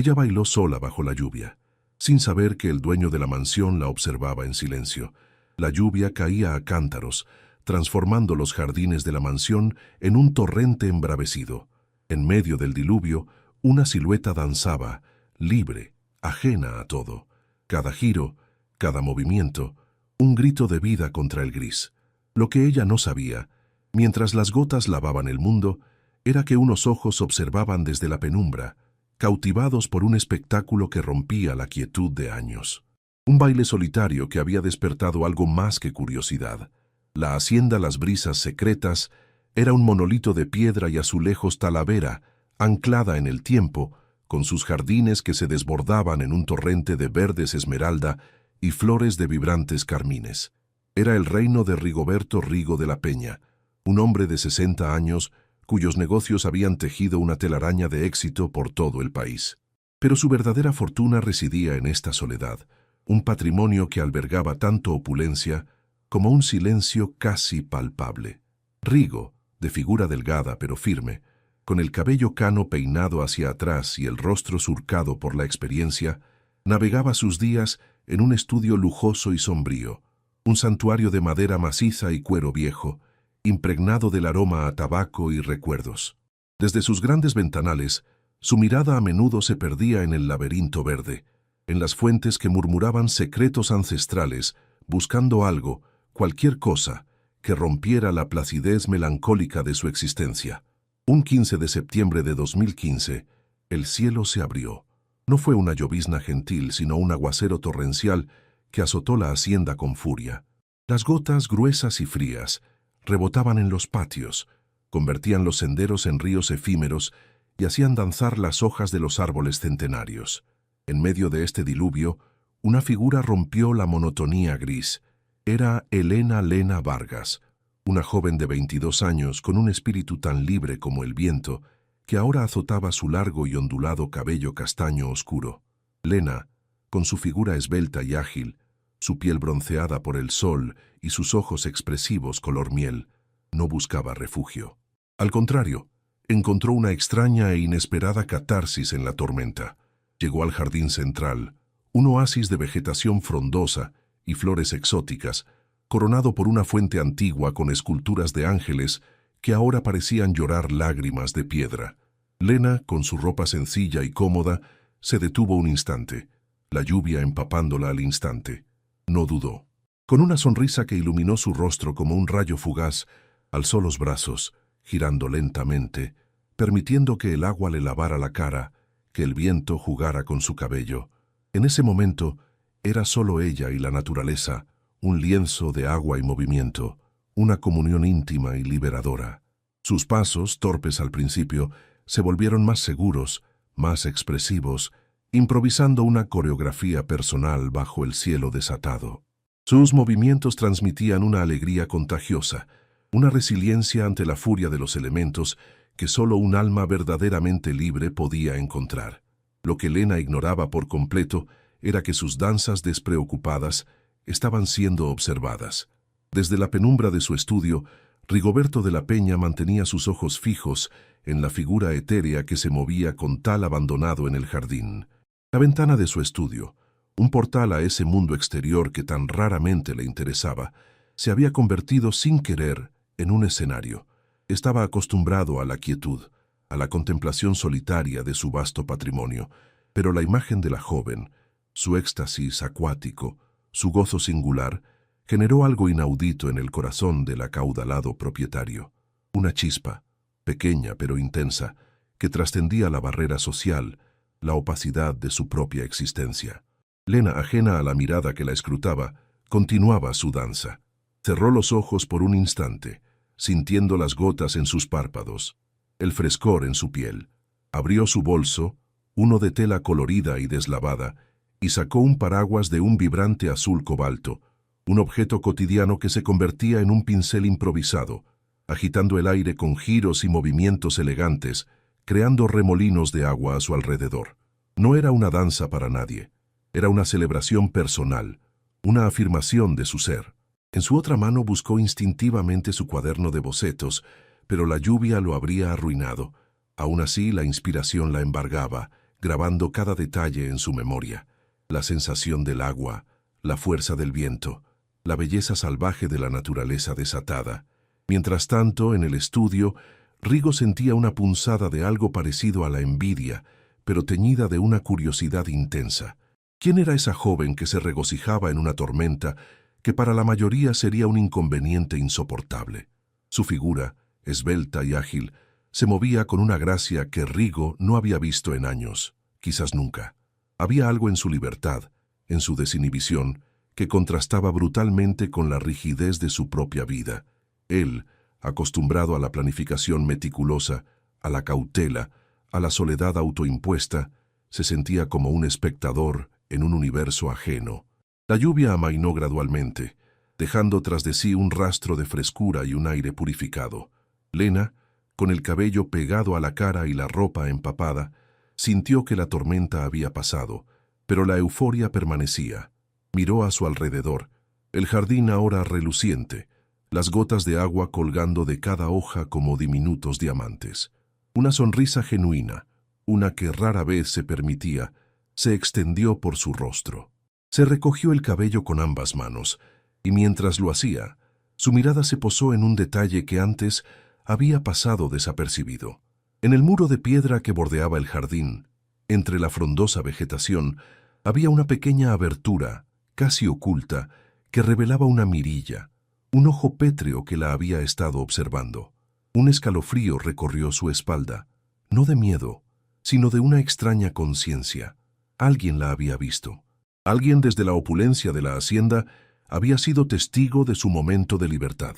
Ella bailó sola bajo la lluvia, sin saber que el dueño de la mansión la observaba en silencio. La lluvia caía a cántaros, transformando los jardines de la mansión en un torrente embravecido. En medio del diluvio, una silueta danzaba, libre, ajena a todo. Cada giro, cada movimiento, un grito de vida contra el gris. Lo que ella no sabía, mientras las gotas lavaban el mundo, era que unos ojos observaban desde la penumbra, cautivados por un espectáculo que rompía la quietud de años. Un baile solitario que había despertado algo más que curiosidad. La hacienda Las Brisas Secretas era un monolito de piedra y azulejos talavera, anclada en el tiempo, con sus jardines que se desbordaban en un torrente de verdes esmeralda y flores de vibrantes carmines. Era el reino de Rigoberto Rigo de la Peña, un hombre de 60 años cuyos negocios habían tejido una telaraña de éxito por todo el país. Pero su verdadera fortuna residía en esta soledad, un patrimonio que albergaba tanto opulencia como un silencio casi palpable. Rigo, de figura delgada pero firme, con el cabello cano peinado hacia atrás y el rostro surcado por la experiencia, navegaba sus días en un estudio lujoso y sombrío, un santuario de madera maciza y cuero viejo, impregnado del aroma a tabaco y recuerdos. Desde sus grandes ventanales, su mirada a menudo se perdía en el laberinto verde, en las fuentes que murmuraban secretos ancestrales, buscando algo, cualquier cosa, que rompiera la placidez melancólica de su existencia. Un 15 de septiembre de 2015, el cielo se abrió. No fue una llovizna gentil, sino un aguacero torrencial que azotó la hacienda con furia. Las gotas gruesas y frías rebotaban en los patios, convertían los senderos en ríos efímeros y hacían danzar las hojas de los árboles centenarios. En medio de este diluvio, una figura rompió la monotonía gris. Era Elena Lena Vargas, una joven de 22 años con un espíritu tan libre como el viento, que ahora azotaba su largo y ondulado cabello castaño oscuro. Lena, con su figura esbelta y ágil, su piel bronceada por el sol y sus ojos expresivos color miel, no buscaba refugio. Al contrario, encontró una extraña e inesperada catarsis en la tormenta. Llegó al jardín central, un oasis de vegetación frondosa y flores exóticas, coronado por una fuente antigua con esculturas de ángeles que ahora parecían llorar lágrimas de piedra. Lena, con su ropa sencilla y cómoda, se detuvo un instante, la lluvia empapándola al instante. No dudó. Con una sonrisa que iluminó su rostro como un rayo fugaz, alzó los brazos, girando lentamente, permitiendo que el agua le lavara la cara, que el viento jugara con su cabello. En ese momento, era solo ella y la naturaleza, un lienzo de agua y movimiento, una comunión íntima y liberadora. Sus pasos, torpes al principio, se volvieron más seguros, más expresivos, improvisando una coreografía personal bajo el cielo desatado. Sus movimientos transmitían una alegría contagiosa, una resiliencia ante la furia de los elementos que solo un alma verdaderamente libre podía encontrar. Lo que Lena ignoraba por completo era que sus danzas despreocupadas estaban siendo observadas. Desde la penumbra de su estudio, Rigoberto de la Peña mantenía sus ojos fijos en la figura etérea que se movía con tal abandonado en el jardín. La ventana de su estudio, un portal a ese mundo exterior que tan raramente le interesaba, se había convertido sin querer en un escenario. Estaba acostumbrado a la quietud, a la contemplación solitaria de su vasto patrimonio, pero la imagen de la joven, su éxtasis acuático, su gozo singular, generó algo inaudito en el corazón del acaudalado propietario. Una chispa, pequeña pero intensa, que trascendía la barrera social, la opacidad de su propia existencia. Lena, ajena a la mirada que la escrutaba, continuaba su danza. Cerró los ojos por un instante, sintiendo las gotas en sus párpados, el frescor en su piel. Abrió su bolso, uno de tela colorida y deslavada, y sacó un paraguas de un vibrante azul cobalto, un objeto cotidiano que se convertía en un pincel improvisado, agitando el aire con giros y movimientos elegantes, creando remolinos de agua a su alrededor. No era una danza para nadie, era una celebración personal, una afirmación de su ser. En su otra mano buscó instintivamente su cuaderno de bocetos, pero la lluvia lo habría arruinado. Aún así, la inspiración la embargaba, grabando cada detalle en su memoria: la sensación del agua, la fuerza del viento, la belleza salvaje de la naturaleza desatada. Mientras tanto, en el estudio, Rigo sentía una punzada de algo parecido a la envidia, pero teñida de una curiosidad intensa. ¿Quién era esa joven que se regocijaba en una tormenta que para la mayoría sería un inconveniente insoportable? Su figura, esbelta y ágil, se movía con una gracia que Rigo no había visto en años, quizás nunca. Había algo en su libertad, en su desinhibición, que contrastaba brutalmente con la rigidez de su propia vida. Él, acostumbrado a la planificación meticulosa, a la cautela, a la soledad autoimpuesta, se sentía como un espectador en un universo ajeno. La lluvia amainó gradualmente, dejando tras de sí un rastro de frescura y un aire purificado. Lena, con el cabello pegado a la cara y la ropa empapada, sintió que la tormenta había pasado, pero la euforia permanecía. Miró a su alrededor, el jardín ahora reluciente, las gotas de agua colgando de cada hoja como diminutos diamantes. Una sonrisa genuina, una que rara vez se permitía, se extendió por su rostro. Se recogió el cabello con ambas manos, y mientras lo hacía, su mirada se posó en un detalle que antes había pasado desapercibido. En el muro de piedra que bordeaba el jardín, entre la frondosa vegetación, había una pequeña abertura, casi oculta, que revelaba una mirilla, un ojo pétreo que la había estado observando. Un escalofrío recorrió su espalda, no de miedo, sino de una extraña conciencia. Alguien la había visto. Alguien desde la opulencia de la hacienda había sido testigo de su momento de libertad.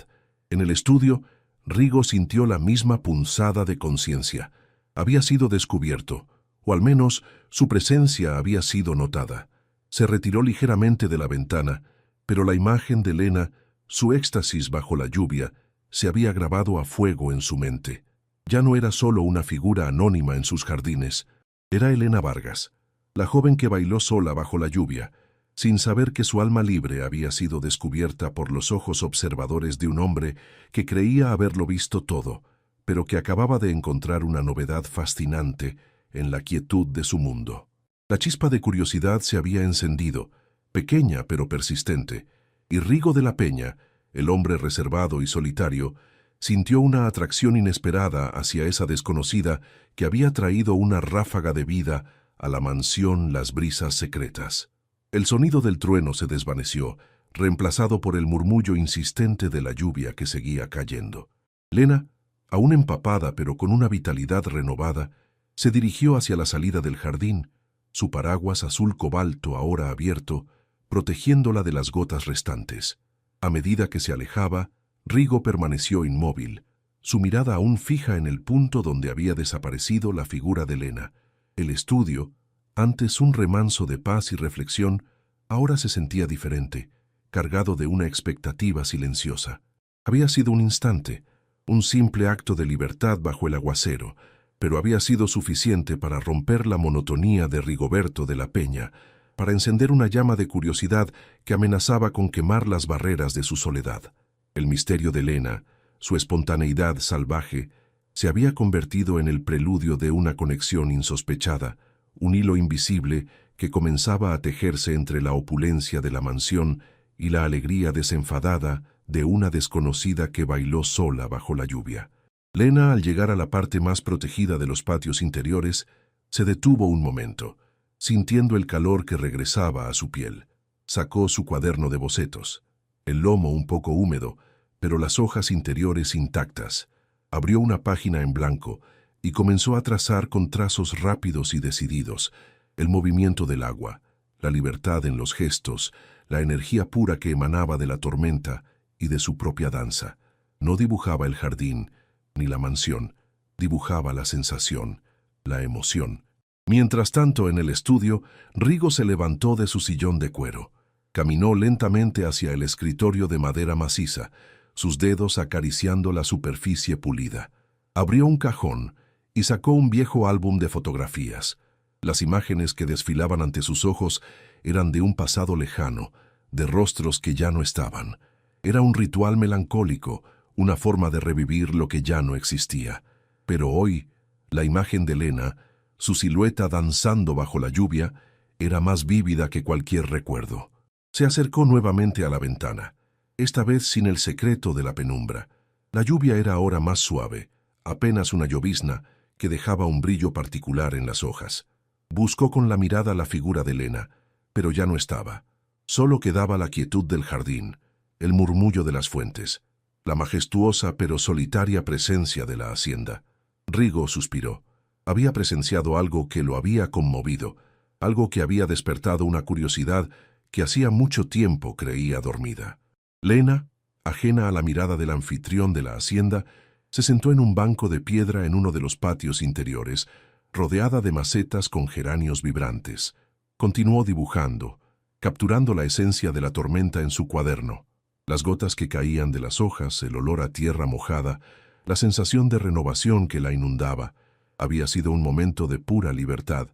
En el estudio, Rigo sintió la misma punzada de conciencia. Había sido descubierto, o al menos su presencia había sido notada. Se retiró ligeramente de la ventana, pero la imagen de Lena, su éxtasis bajo la lluvia, se había grabado a fuego en su mente. Ya no era solo una figura anónima en sus jardines, era Elena Vargas, la joven que bailó sola bajo la lluvia, sin saber que su alma libre había sido descubierta por los ojos observadores de un hombre que creía haberlo visto todo, pero que acababa de encontrar una novedad fascinante en la quietud de su mundo. La chispa de curiosidad se había encendido, pequeña pero persistente, y Rigo de la Peña, el hombre reservado y solitario, sintió una atracción inesperada hacia esa desconocida que había traído una ráfaga de vida a la mansión Las Brisas Secretas. El sonido del trueno se desvaneció, reemplazado por el murmullo insistente de la lluvia que seguía cayendo. Lena, aún empapada pero con una vitalidad renovada, se dirigió hacia la salida del jardín, su paraguas azul cobalto ahora abierto, protegiéndola de las gotas restantes. A medida que se alejaba, Rigo permaneció inmóvil, su mirada aún fija en el punto donde había desaparecido la figura de Lena. El estudio, antes un remanso de paz y reflexión, ahora se sentía diferente, cargado de una expectativa silenciosa. Había sido un instante, un simple acto de libertad bajo el aguacero, pero había sido suficiente para romper la monotonía de Rigoberto de la Peña, para encender una llama de curiosidad que amenazaba con quemar las barreras de su soledad. El misterio de Lena, su espontaneidad salvaje, se había convertido en el preludio de una conexión insospechada, un hilo invisible que comenzaba a tejerse entre la opulencia de la mansión y la alegría desenfadada de una desconocida que bailó sola bajo la lluvia. Lena, al llegar a la parte más protegida de los patios interiores, se detuvo un momento, sintiendo el calor que regresaba a su piel. Sacó su cuaderno de bocetos, el lomo un poco húmedo, pero las hojas interiores intactas. Abrió una página en blanco y comenzó a trazar con trazos rápidos y decididos el movimiento del agua, la libertad en los gestos, la energía pura que emanaba de la tormenta y de su propia danza. No dibujaba el jardín ni la mansión, dibujaba la sensación, la emoción. Mientras tanto, en el estudio, Rigo se levantó de su sillón de cuero. Caminó lentamente hacia el escritorio de madera maciza, sus dedos acariciando la superficie pulida. Abrió un cajón y sacó un viejo álbum de fotografías. Las imágenes que desfilaban ante sus ojos eran de un pasado lejano, de rostros que ya no estaban. Era un ritual melancólico, una forma de revivir lo que ya no existía. Pero hoy, la imagen de Lena, su silueta danzando bajo la lluvia, era más vívida que cualquier recuerdo. Se acercó nuevamente a la ventana, esta vez sin el secreto de la penumbra. La lluvia era ahora más suave, apenas una llovizna que dejaba un brillo particular en las hojas. Buscó con la mirada la figura de Lena, pero ya no estaba. Solo quedaba la quietud del jardín, el murmullo de las fuentes, la majestuosa pero solitaria presencia de la hacienda. Rigo suspiró. Había presenciado algo que lo había conmovido, algo que había despertado una curiosidad que hacía mucho tiempo creía dormida. Lena, ajena a la mirada del anfitrión de la hacienda, se sentó en un banco de piedra en uno de los patios interiores, rodeada de macetas con geranios vibrantes. Continuó dibujando, capturando la esencia de la tormenta en su cuaderno. Las gotas que caían de las hojas, el olor a tierra mojada, la sensación de renovación que la inundaba. Había sido un momento de pura libertad,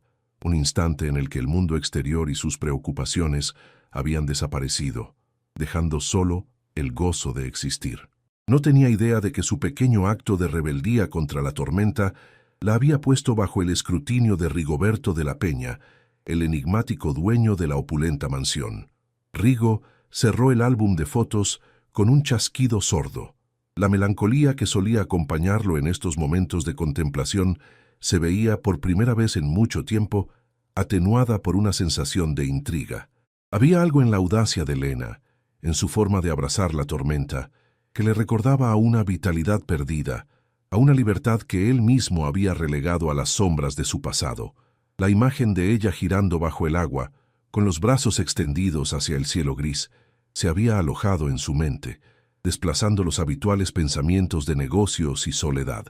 un instante en el que el mundo exterior y sus preocupaciones habían desaparecido, dejando solo el gozo de existir. No tenía idea de que su pequeño acto de rebeldía contra la tormenta la había puesto bajo el escrutinio de Rigoberto de la Peña, el enigmático dueño de la opulenta mansión. Rigo cerró el álbum de fotos con un chasquido sordo. La melancolía que solía acompañarlo en estos momentos de contemplación se veía por primera vez en mucho tiempo atenuada por una sensación de intriga. Había algo en la audacia de Lena, en su forma de abrazar la tormenta, que le recordaba a una vitalidad perdida, a una libertad que él mismo había relegado a las sombras de su pasado. La imagen de ella girando bajo el agua, con los brazos extendidos hacia el cielo gris, se había alojado en su mente, desplazando los habituales pensamientos de negocios y soledad.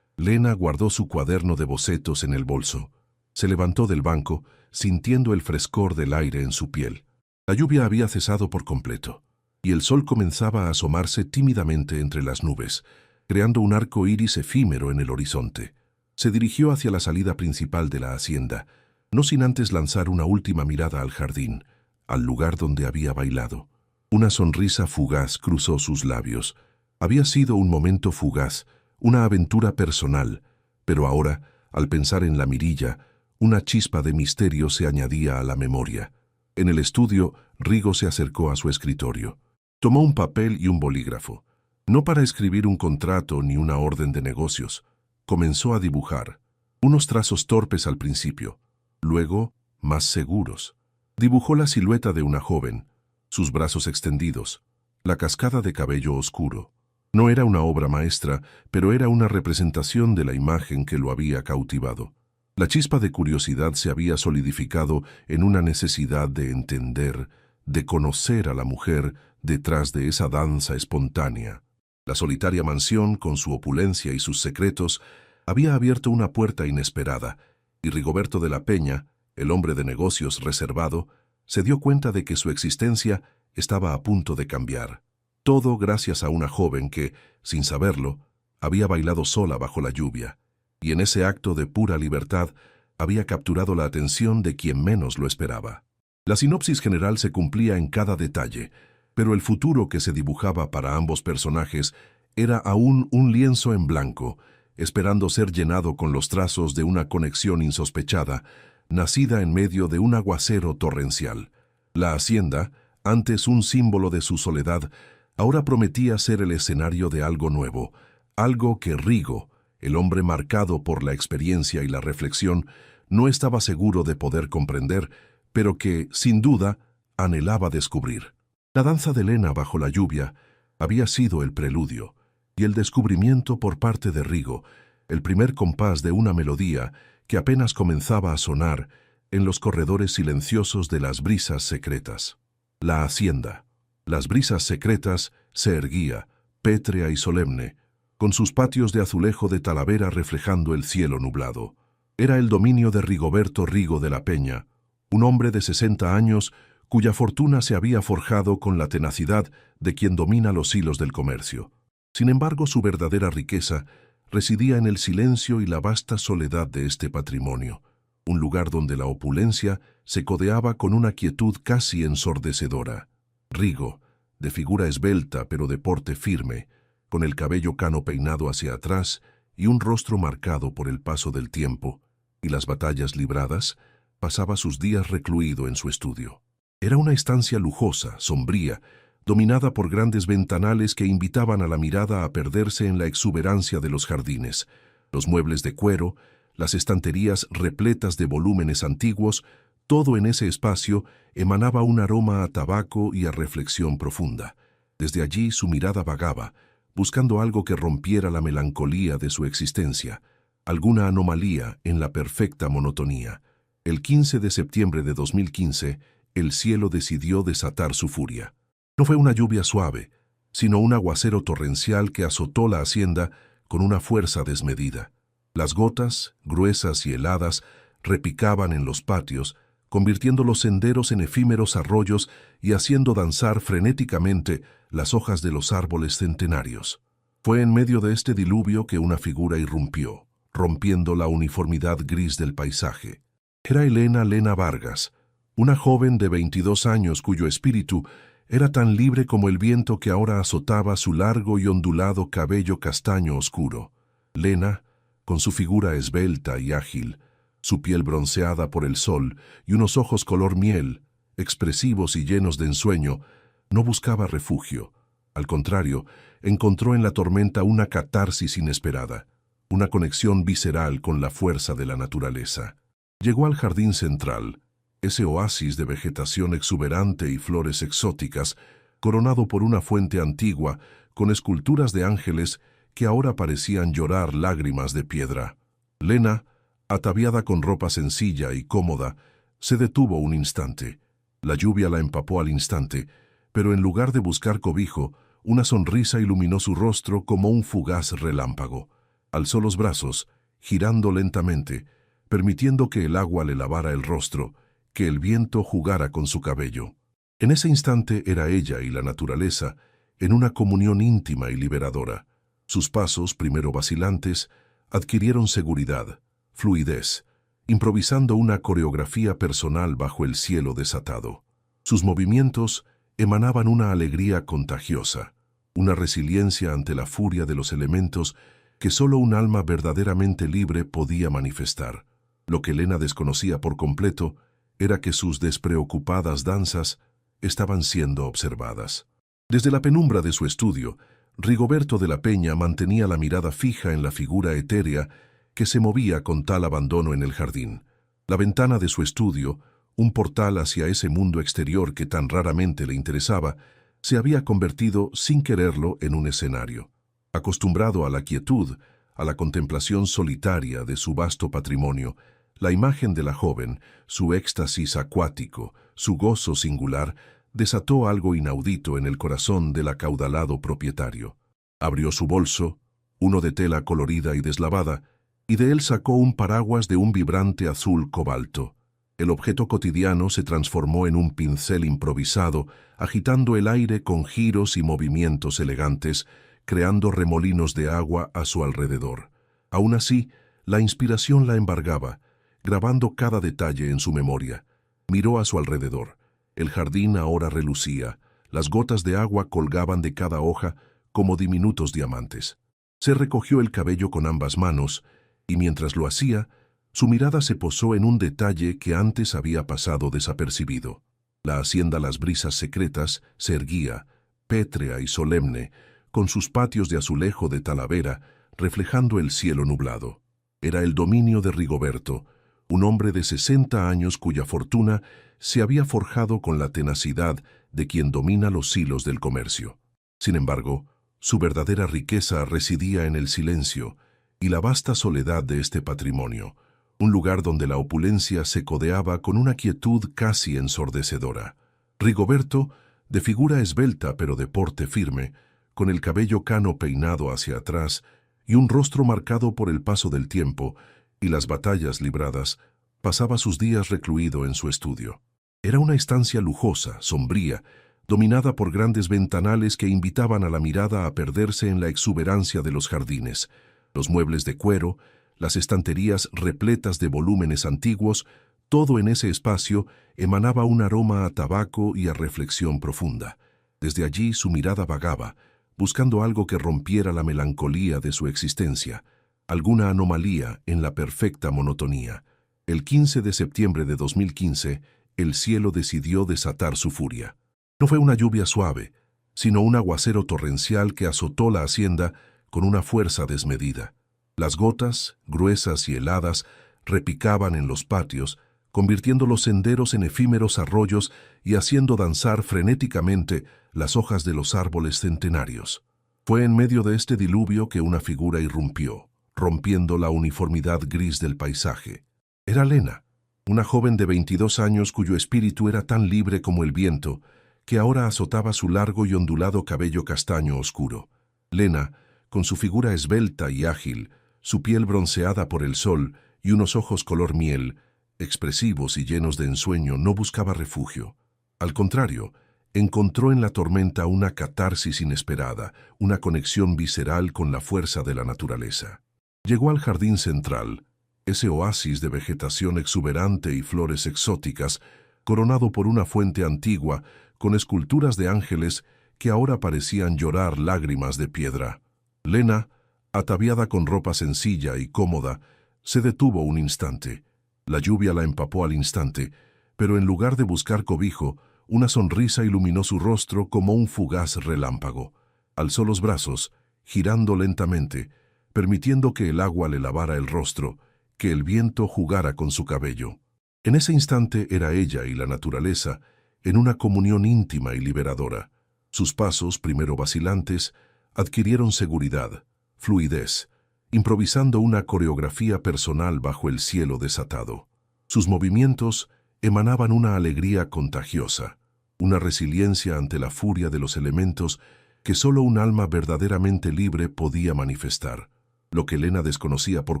Lena guardó su cuaderno de bocetos en el bolso. Se levantó del banco, sintiendo el frescor del aire en su piel. La lluvia había cesado por completo, y el sol comenzaba a asomarse tímidamente entre las nubes, creando un arco iris efímero en el horizonte. Se dirigió hacia la salida principal de la hacienda, no sin antes lanzar una última mirada al jardín, al lugar donde había bailado. Una sonrisa fugaz cruzó sus labios. Había sido un momento fugaz, una aventura personal, pero ahora, al pensar en la mirilla, una chispa de misterio se añadía a la memoria. En el estudio, Rigo se acercó a su escritorio. Tomó un papel y un bolígrafo, no para escribir un contrato ni una orden de negocios. Comenzó a dibujar, unos trazos torpes al principio, luego más seguros. Dibujó la silueta de una joven, sus brazos extendidos, la cascada de cabello oscuro. No era una obra maestra, pero era una representación de la imagen que lo había cautivado. La chispa de curiosidad se había solidificado en una necesidad de entender, de conocer a la mujer detrás de esa danza espontánea. La solitaria mansión, con su opulencia y sus secretos, había abierto una puerta inesperada, y Rigoberto de la Peña, el hombre de negocios reservado, se dio cuenta de que su existencia estaba a punto de cambiar. Todo gracias a una joven que, sin saberlo, había bailado sola bajo la lluvia, y en ese acto de pura libertad había capturado la atención de quien menos lo esperaba. La sinopsis general se cumplía en cada detalle, pero el futuro que se dibujaba para ambos personajes era aún un lienzo en blanco, esperando ser llenado con los trazos de una conexión insospechada, nacida en medio de un aguacero torrencial. La hacienda, antes un símbolo de su soledad, ahora prometía ser el escenario de algo nuevo, algo que Rigo, el hombre marcado por la experiencia y la reflexión, no estaba seguro de poder comprender, pero que, sin duda, anhelaba descubrir. La danza de Lena bajo la lluvia había sido el preludio, y el descubrimiento por parte de Rigo, el primer compás de una melodía que apenas comenzaba a sonar en los corredores silenciosos de las brisas secretas. La hacienda. Las brisas secretas se erguía, pétrea y solemne, con sus patios de azulejo de Talavera reflejando el cielo nublado. Era el dominio de Rigoberto Rigo de la Peña, un hombre de 60 años cuya fortuna se había forjado con la tenacidad de quien domina los hilos del comercio. Sin embargo, su verdadera riqueza residía en el silencio y la vasta soledad de este patrimonio, un lugar donde la opulencia se codeaba con una quietud casi ensordecedora. Rigo, de figura esbelta pero de porte firme, con el cabello cano peinado hacia atrás y un rostro marcado por el paso del tiempo, y las batallas libradas, pasaba sus días recluido en su estudio. Era una estancia lujosa, sombría, dominada por grandes ventanales que invitaban a la mirada a perderse en la exuberancia de los jardines. Los muebles de cuero, las estanterías repletas de volúmenes antiguos, todo en ese espacio emanaba un aroma a tabaco y a reflexión profunda. Desde allí su mirada vagaba, buscando algo que rompiera la melancolía de su existencia, alguna anomalía en la perfecta monotonía. El 15 de septiembre de 2015, el cielo decidió desatar su furia. No fue una lluvia suave, sino un aguacero torrencial que azotó la hacienda con una fuerza desmedida. Las gotas, gruesas y heladas, repicaban en los patios, convirtiendo los senderos en efímeros arroyos y haciendo danzar frenéticamente las hojas de los árboles centenarios. Fue en medio de este diluvio que una figura irrumpió, rompiendo la uniformidad gris del paisaje. Era Elena Vargas, una joven de 22 años cuyo espíritu era tan libre como el viento que ahora azotaba su largo y ondulado cabello castaño oscuro. Lena, con su figura esbelta y ágil, su piel bronceada por el sol y unos ojos color miel, expresivos y llenos de ensueño, no buscaba refugio. Al contrario, encontró en la tormenta una catarsis inesperada, una conexión visceral con la fuerza de la naturaleza. Llegó al jardín central, ese oasis de vegetación exuberante y flores exóticas, coronado por una fuente antigua con esculturas de ángeles que ahora parecían llorar lágrimas de piedra. Lena, ataviada con ropa sencilla y cómoda, se detuvo un instante. La lluvia la empapó al instante, pero en lugar de buscar cobijo, una sonrisa iluminó su rostro como un fugaz relámpago. Alzó los brazos, girando lentamente, permitiendo que el agua le lavara el rostro, que el viento jugara con su cabello. En ese instante era ella y la naturaleza en una comunión íntima y liberadora. Sus pasos, primero vacilantes, adquirieron seguridad, fluidez, improvisando una coreografía personal bajo el cielo desatado. Sus movimientos emanaban una alegría contagiosa, una resiliencia ante la furia de los elementos que solo un alma verdaderamente libre podía manifestar. Lo que Lena desconocía por completo era que sus despreocupadas danzas estaban siendo observadas. Desde la penumbra de su estudio, Rigoberto de la Peña mantenía la mirada fija en la figura etérea que se movía con tal abandono en el jardín. La ventana de su estudio, un portal hacia ese mundo exterior que tan raramente le interesaba, se había convertido, sin quererlo, en un escenario. Acostumbrado a la quietud, a la contemplación solitaria de su vasto patrimonio, la imagen de la joven, su éxtasis acuático, su gozo singular, desató algo inaudito en el corazón del acaudalado propietario. Abrió su bolso, uno de tela colorida y deslavada, y de él sacó un paraguas de un vibrante azul cobalto. El objeto cotidiano se transformó en un pincel improvisado, agitando el aire con giros y movimientos elegantes, creando remolinos de agua a su alrededor. Aún así, la inspiración la embargaba, grabando cada detalle en su memoria. Miró a su alrededor. El jardín ahora relucía, las gotas de agua colgaban de cada hoja como diminutos diamantes. Se recogió el cabello con ambas manos, y mientras lo hacía, su mirada se posó en un detalle que antes había pasado desapercibido. La hacienda Las Brisas Secretas se erguía, pétrea y solemne, con sus patios de azulejo de Talavera, reflejando el cielo nublado. Era el dominio de Rigoberto, un hombre de 60 años cuya fortuna se había forjado con la tenacidad de quien domina los hilos del comercio. Sin embargo, su verdadera riqueza residía en el silencio y la vasta soledad de este patrimonio, un lugar donde la opulencia se codeaba con una quietud casi ensordecedora. Rigoberto, de figura esbelta pero de porte firme, con el cabello cano peinado hacia atrás y un rostro marcado por el paso del tiempo y las batallas libradas, pasaba sus días recluido en su estudio. Era una estancia lujosa, sombría, dominada por grandes ventanales que invitaban a la mirada a perderse en la exuberancia de los jardines. Los muebles de cuero, las estanterías repletas de volúmenes antiguos, todo en ese espacio emanaba un aroma a tabaco y a reflexión profunda. Desde allí su mirada vagaba, buscando algo que rompiera la melancolía de su existencia, alguna anomalía en la perfecta monotonía. El 15 de septiembre de 2015, el cielo decidió desatar su furia. No fue una lluvia suave, sino un aguacero torrencial que azotó la hacienda con una fuerza desmedida. Las gotas, gruesas y heladas, repicaban en los patios, convirtiendo los senderos en efímeros arroyos y haciendo danzar frenéticamente las hojas de los árboles centenarios. Fue en medio de este diluvio que una figura irrumpió, rompiendo la uniformidad gris del paisaje. Era Lena, una joven de 22 años cuyo espíritu era tan libre como el viento, que ahora azotaba su largo y ondulado cabello castaño oscuro. Lena, con su figura esbelta y ágil, su piel bronceada por el sol y unos ojos color miel, expresivos y llenos de ensueño, no buscaba refugio. Al contrario, encontró en la tormenta una catarsis inesperada, una conexión visceral con la fuerza de la naturaleza. Llegó al jardín central, ese oasis de vegetación exuberante y flores exóticas, coronado por una fuente antigua con esculturas de ángeles que ahora parecían llorar lágrimas de piedra. Lena, ataviada con ropa sencilla y cómoda, se detuvo un instante. La lluvia la empapó al instante, pero en lugar de buscar cobijo, una sonrisa iluminó su rostro como un fugaz relámpago. Alzó los brazos, girando lentamente, permitiendo que el agua le lavara el rostro, que el viento jugara con su cabello. En ese instante era ella y la naturaleza en una comunión íntima y liberadora. Sus pasos, primero vacilantes, adquirieron seguridad, fluidez, improvisando una coreografía personal bajo el cielo desatado. Sus movimientos emanaban una alegría contagiosa, una resiliencia ante la furia de los elementos que solo un alma verdaderamente libre podía manifestar. Lo que Lena desconocía por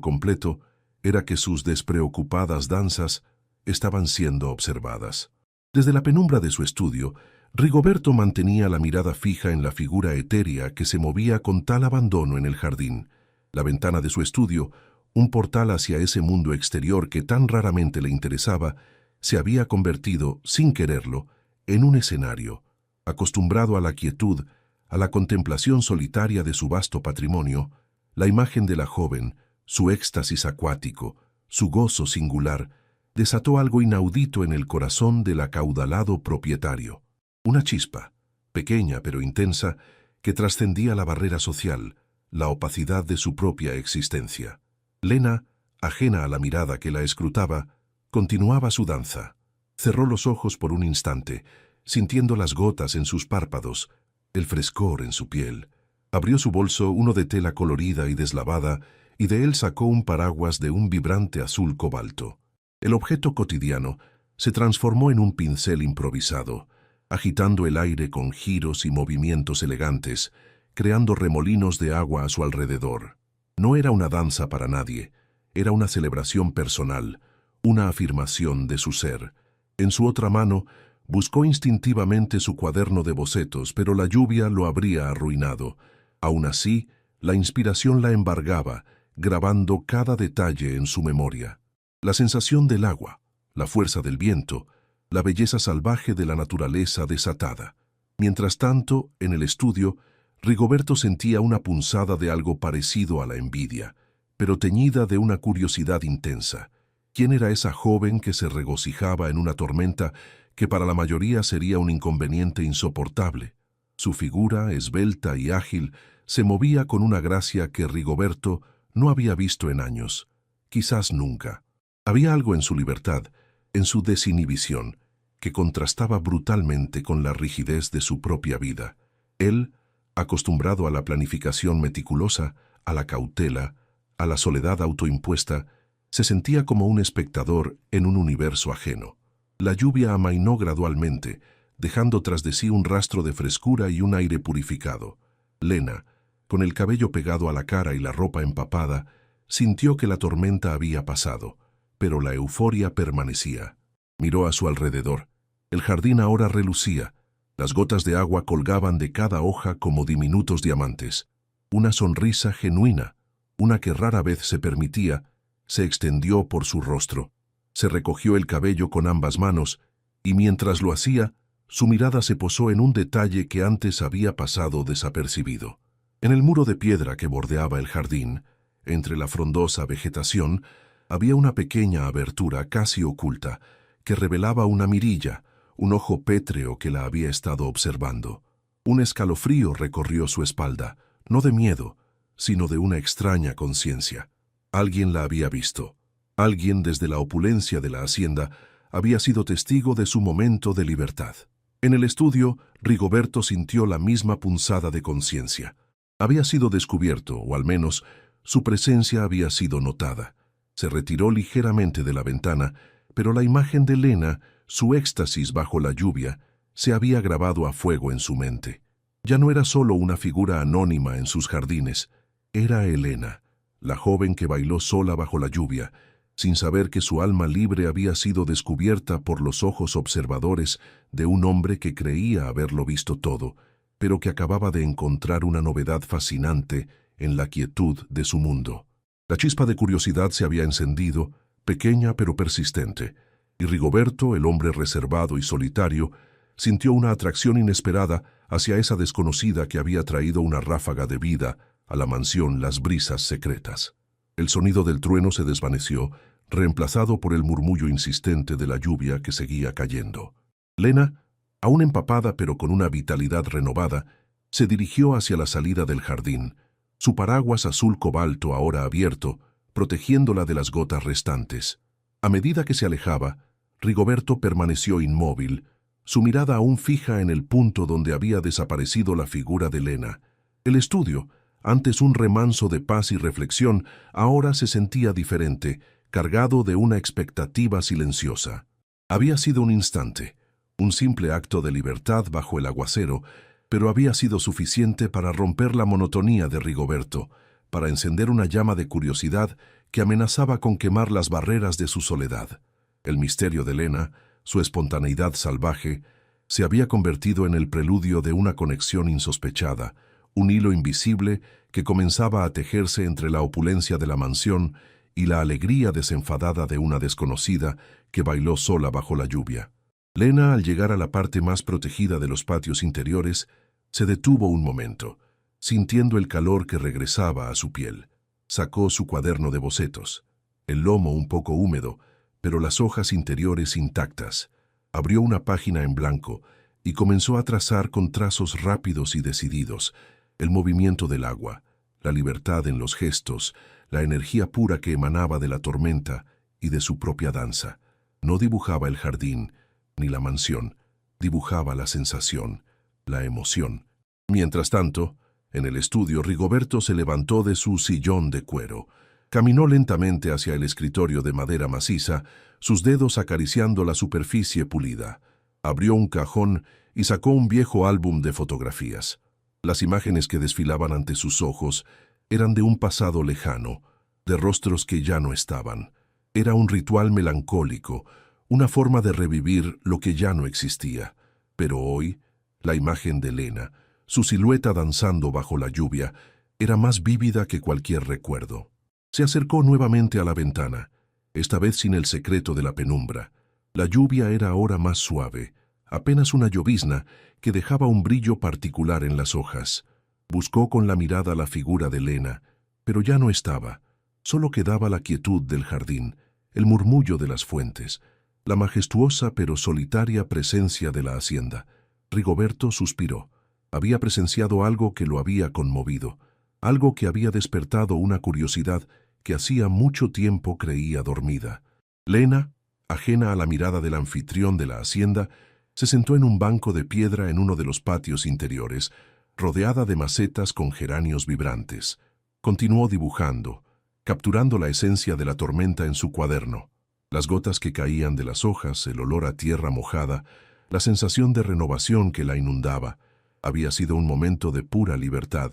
completo era que sus despreocupadas danzas estaban siendo observadas. Desde la penumbra de su estudio, Rigoberto mantenía la mirada fija en la figura etérea que se movía con tal abandono en el jardín. La ventana de su estudio, un portal hacia ese mundo exterior que tan raramente le interesaba, se había convertido, sin quererlo, en un escenario. Acostumbrado a la quietud, a la contemplación solitaria de su vasto patrimonio, la imagen de la joven, su éxtasis acuático, su gozo singular, desató algo inaudito en el corazón del acaudalado propietario. Una chispa, pequeña pero intensa, que trascendía la barrera social, la opacidad de su propia existencia. Lena, ajena a la mirada que la escrutaba, continuaba su danza. Cerró los ojos por un instante, sintiendo las gotas en sus párpados, el frescor en su piel. Abrió su bolso, uno de tela colorida y deslavada, y de él sacó un paraguas de un vibrante azul cobalto. El objeto cotidiano se transformó en un pincel improvisado, agitando el aire con giros y movimientos elegantes, creando remolinos de agua a su alrededor. No era una danza para nadie, era una celebración personal, una afirmación de su ser. En su otra mano, buscó instintivamente su cuaderno de bocetos, pero la lluvia lo habría arruinado. Aún así, la inspiración la embargaba, grabando cada detalle en su memoria. La sensación del agua, la fuerza del viento, la belleza salvaje de la naturaleza desatada. Mientras tanto, en el estudio, Rigoberto sentía una punzada de algo parecido a la envidia, pero teñida de una curiosidad intensa. ¿Quién era esa joven que se regocijaba en una tormenta que para la mayoría sería un inconveniente insoportable? Su figura, esbelta y ágil, se movía con una gracia que Rigoberto no había visto en años, quizás nunca. Había algo en su libertad, en su desinhibición, que contrastaba brutalmente con la rigidez de su propia vida. Él, acostumbrado a la planificación meticulosa, a la cautela, a la soledad autoimpuesta, se sentía como un espectador en un universo ajeno. La lluvia amainó gradualmente, dejando tras de sí un rastro de frescura y un aire purificado. Lena, con el cabello pegado a la cara y la ropa empapada, sintió que la tormenta había pasado, pero la euforia permanecía. Miró a su alrededor. El jardín ahora relucía. Las gotas de agua colgaban de cada hoja como diminutos diamantes. Una sonrisa genuina, una que rara vez se permitía, se extendió por su rostro. Se recogió el cabello con ambas manos, y mientras lo hacía, su mirada se posó en un detalle que antes había pasado desapercibido. En el muro de piedra que bordeaba el jardín, entre la frondosa vegetación, había una pequeña abertura casi oculta que revelaba una mirilla, un ojo pétreo que la había estado observando. Un escalofrío recorrió su espalda, no de miedo, sino de una extraña conciencia. Alguien la había visto. Alguien desde la opulencia de la hacienda había sido testigo de su momento de libertad. En el estudio, Rigoberto sintió la misma punzada de conciencia. Había sido descubierto, o al menos, su presencia había sido notada. Se retiró ligeramente de la ventana, pero la imagen de Lena, su éxtasis bajo la lluvia, se había grabado a fuego en su mente. Ya no era solo una figura anónima en sus jardines, era Elena, la joven que bailó sola bajo la lluvia, sin saber que su alma libre había sido descubierta por los ojos observadores de un hombre que creía haberlo visto todo, pero que acababa de encontrar una novedad fascinante en la quietud de su mundo. La chispa de curiosidad se había encendido, pequeña pero persistente, y Rigoberto, el hombre reservado y solitario, sintió una atracción inesperada hacia esa desconocida que había traído una ráfaga de vida a la mansión Las Brisas Secretas. El sonido del trueno se desvaneció, reemplazado por el murmullo insistente de la lluvia que seguía cayendo. Lena, aún empapada pero con una vitalidad renovada, se dirigió hacia la salida del jardín, su paraguas azul cobalto ahora abierto, protegiéndola de las gotas restantes. A medida que se alejaba, Rigoberto permaneció inmóvil, su mirada aún fija en el punto donde había desaparecido la figura de Lena. El estudio, antes un remanso de paz y reflexión, ahora se sentía diferente, cargado de una expectativa silenciosa. Había sido un instante, un simple acto de libertad bajo el aguacero, pero había sido suficiente para romper la monotonía de Rigoberto, para encender una llama de curiosidad que amenazaba con quemar las barreras de su soledad. El misterio de Lena, su espontaneidad salvaje, se había convertido en el preludio de una conexión insospechada, un hilo invisible que comenzaba a tejerse entre la opulencia de la mansión y la alegría desenfadada de una desconocida que bailó sola bajo la lluvia. Lena, al llegar a la parte más protegida de los patios interiores, se detuvo un momento, sintiendo el calor que regresaba a su piel. Sacó su cuaderno de bocetos, el lomo un poco húmedo, pero las hojas interiores intactas. Abrió una página en blanco y comenzó a trazar con trazos rápidos y decididos el movimiento del agua, la libertad en los gestos, la energía pura que emanaba de la tormenta y de su propia danza. No dibujaba el jardín ni la mansión, dibujaba la sensación, la emoción. Mientras tanto, en el estudio, Rigoberto se levantó de su sillón de cuero. Caminó lentamente hacia el escritorio de madera maciza, sus dedos acariciando la superficie pulida. Abrió un cajón y sacó un viejo álbum de fotografías. Las imágenes que desfilaban ante sus ojos eran de un pasado lejano, de rostros que ya no estaban. Era un ritual melancólico, una forma de revivir lo que ya no existía. Pero hoy, la imagen de Lena, su silueta danzando bajo la lluvia, era más vívida que cualquier recuerdo. Se acercó nuevamente a la ventana, esta vez sin el secreto de la penumbra. La lluvia era ahora más suave, apenas una llovizna que dejaba un brillo particular en las hojas. Buscó con la mirada la figura de Lena, pero ya no estaba. Solo quedaba la quietud del jardín, el murmullo de las fuentes, la majestuosa pero solitaria presencia de la hacienda. Rigoberto suspiró. Había presenciado algo que lo había conmovido, algo que había despertado una curiosidad que hacía mucho tiempo creía dormida. Lena, ajena a la mirada del anfitrión de la hacienda, se sentó en un banco de piedra en uno de los patios interiores, rodeada de macetas con geranios vibrantes. Continuó dibujando, capturando la esencia de la tormenta en su cuaderno. Las gotas que caían de las hojas, el olor a tierra mojada, la sensación de renovación que la inundaba. Había sido un momento de pura libertad,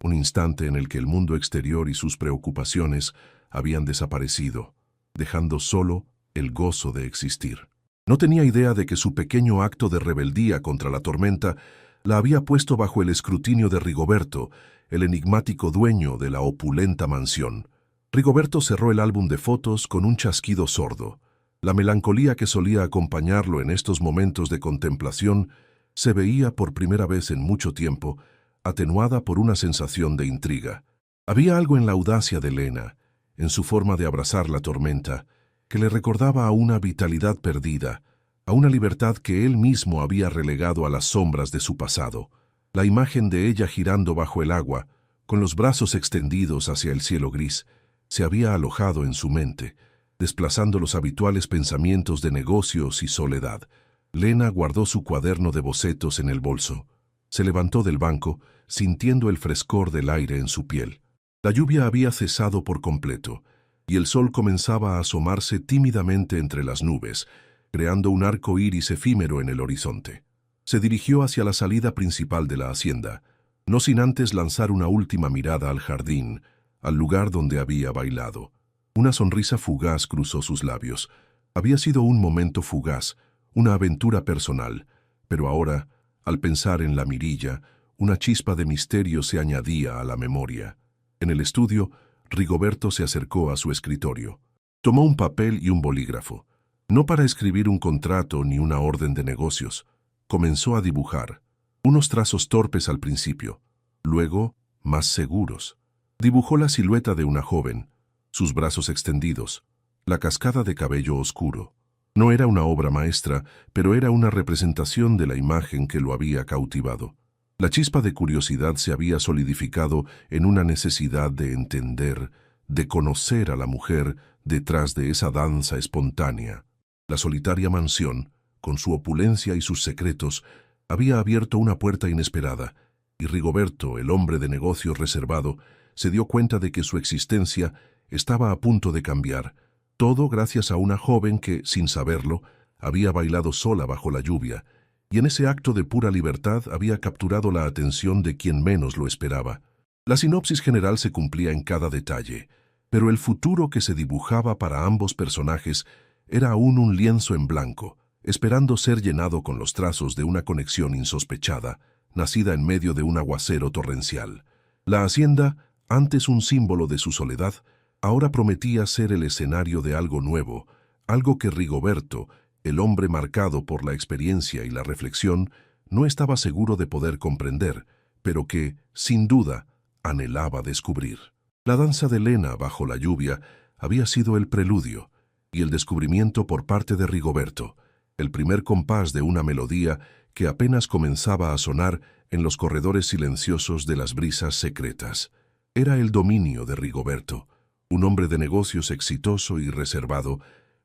un instante en el que el mundo exterior y sus preocupaciones habían desaparecido, dejando solo el gozo de existir. No tenía idea de que su pequeño acto de rebeldía contra la tormenta la había puesto bajo el escrutinio de Rigoberto, el enigmático dueño de la opulenta mansión. Rigoberto cerró el álbum de fotos con un chasquido sordo. La melancolía que solía acompañarlo en estos momentos de contemplación se veía por primera vez en mucho tiempo, atenuada por una sensación de intriga. Había algo en la audacia de Lena, en su forma de abrazar la tormenta, que le recordaba a una vitalidad perdida, a una libertad que él mismo había relegado a las sombras de su pasado. La imagen de ella girando bajo el agua, con los brazos extendidos hacia el cielo gris, se había alojado en su mente, desplazando los habituales pensamientos de negocios y soledad. Lena guardó su cuaderno de bocetos en el bolso. Se levantó del banco, sintiendo el frescor del aire en su piel. La lluvia había cesado por completo, y el sol comenzaba a asomarse tímidamente entre las nubes, creando un arco iris efímero en el horizonte. Se dirigió hacia la salida principal de la hacienda, no sin antes lanzar una última mirada al jardín, al lugar donde había bailado. Una sonrisa fugaz cruzó sus labios. Había sido un momento fugaz, una aventura personal, pero ahora, al pensar en la mirilla, una chispa de misterio se añadía a la memoria. En el estudio, Rigoberto se acercó a su escritorio. Tomó un papel y un bolígrafo, no para escribir un contrato ni una orden de negocios. Comenzó a dibujar, unos trazos torpes al principio, luego más seguros. Dibujó la silueta de una joven, sus brazos extendidos, la cascada de cabello oscuro. No era una obra maestra, pero era una representación de la imagen que lo había cautivado. La chispa de curiosidad se había solidificado en una necesidad de entender, de conocer a la mujer detrás de esa danza espontánea. La solitaria mansión, con su opulencia y sus secretos, había abierto una puerta inesperada, y Rigoberto, el hombre de negocios reservado, se dio cuenta de que su existencia estaba a punto de cambiar, todo gracias a una joven que, sin saberlo, había bailado sola bajo la lluvia, y en ese acto de pura libertad había capturado la atención de quien menos lo esperaba. La sinopsis general se cumplía en cada detalle, pero el futuro que se dibujaba para ambos personajes era aún un lienzo en blanco, esperando ser llenado con los trazos de una conexión insospechada, nacida en medio de un aguacero torrencial. La hacienda, antes un símbolo de su soledad, ahora prometía ser el escenario de algo nuevo, algo que Rigoberto, el hombre marcado por la experiencia y la reflexión, no estaba seguro de poder comprender, pero que, sin duda, anhelaba descubrir. La danza de Lena bajo la lluvia había sido el preludio, y el descubrimiento por parte de Rigoberto, el primer compás de una melodía que apenas comenzaba a sonar en los corredores silenciosos de las brisas secretas. Era el dominio de Rigoberto, un hombre de negocios exitoso y reservado,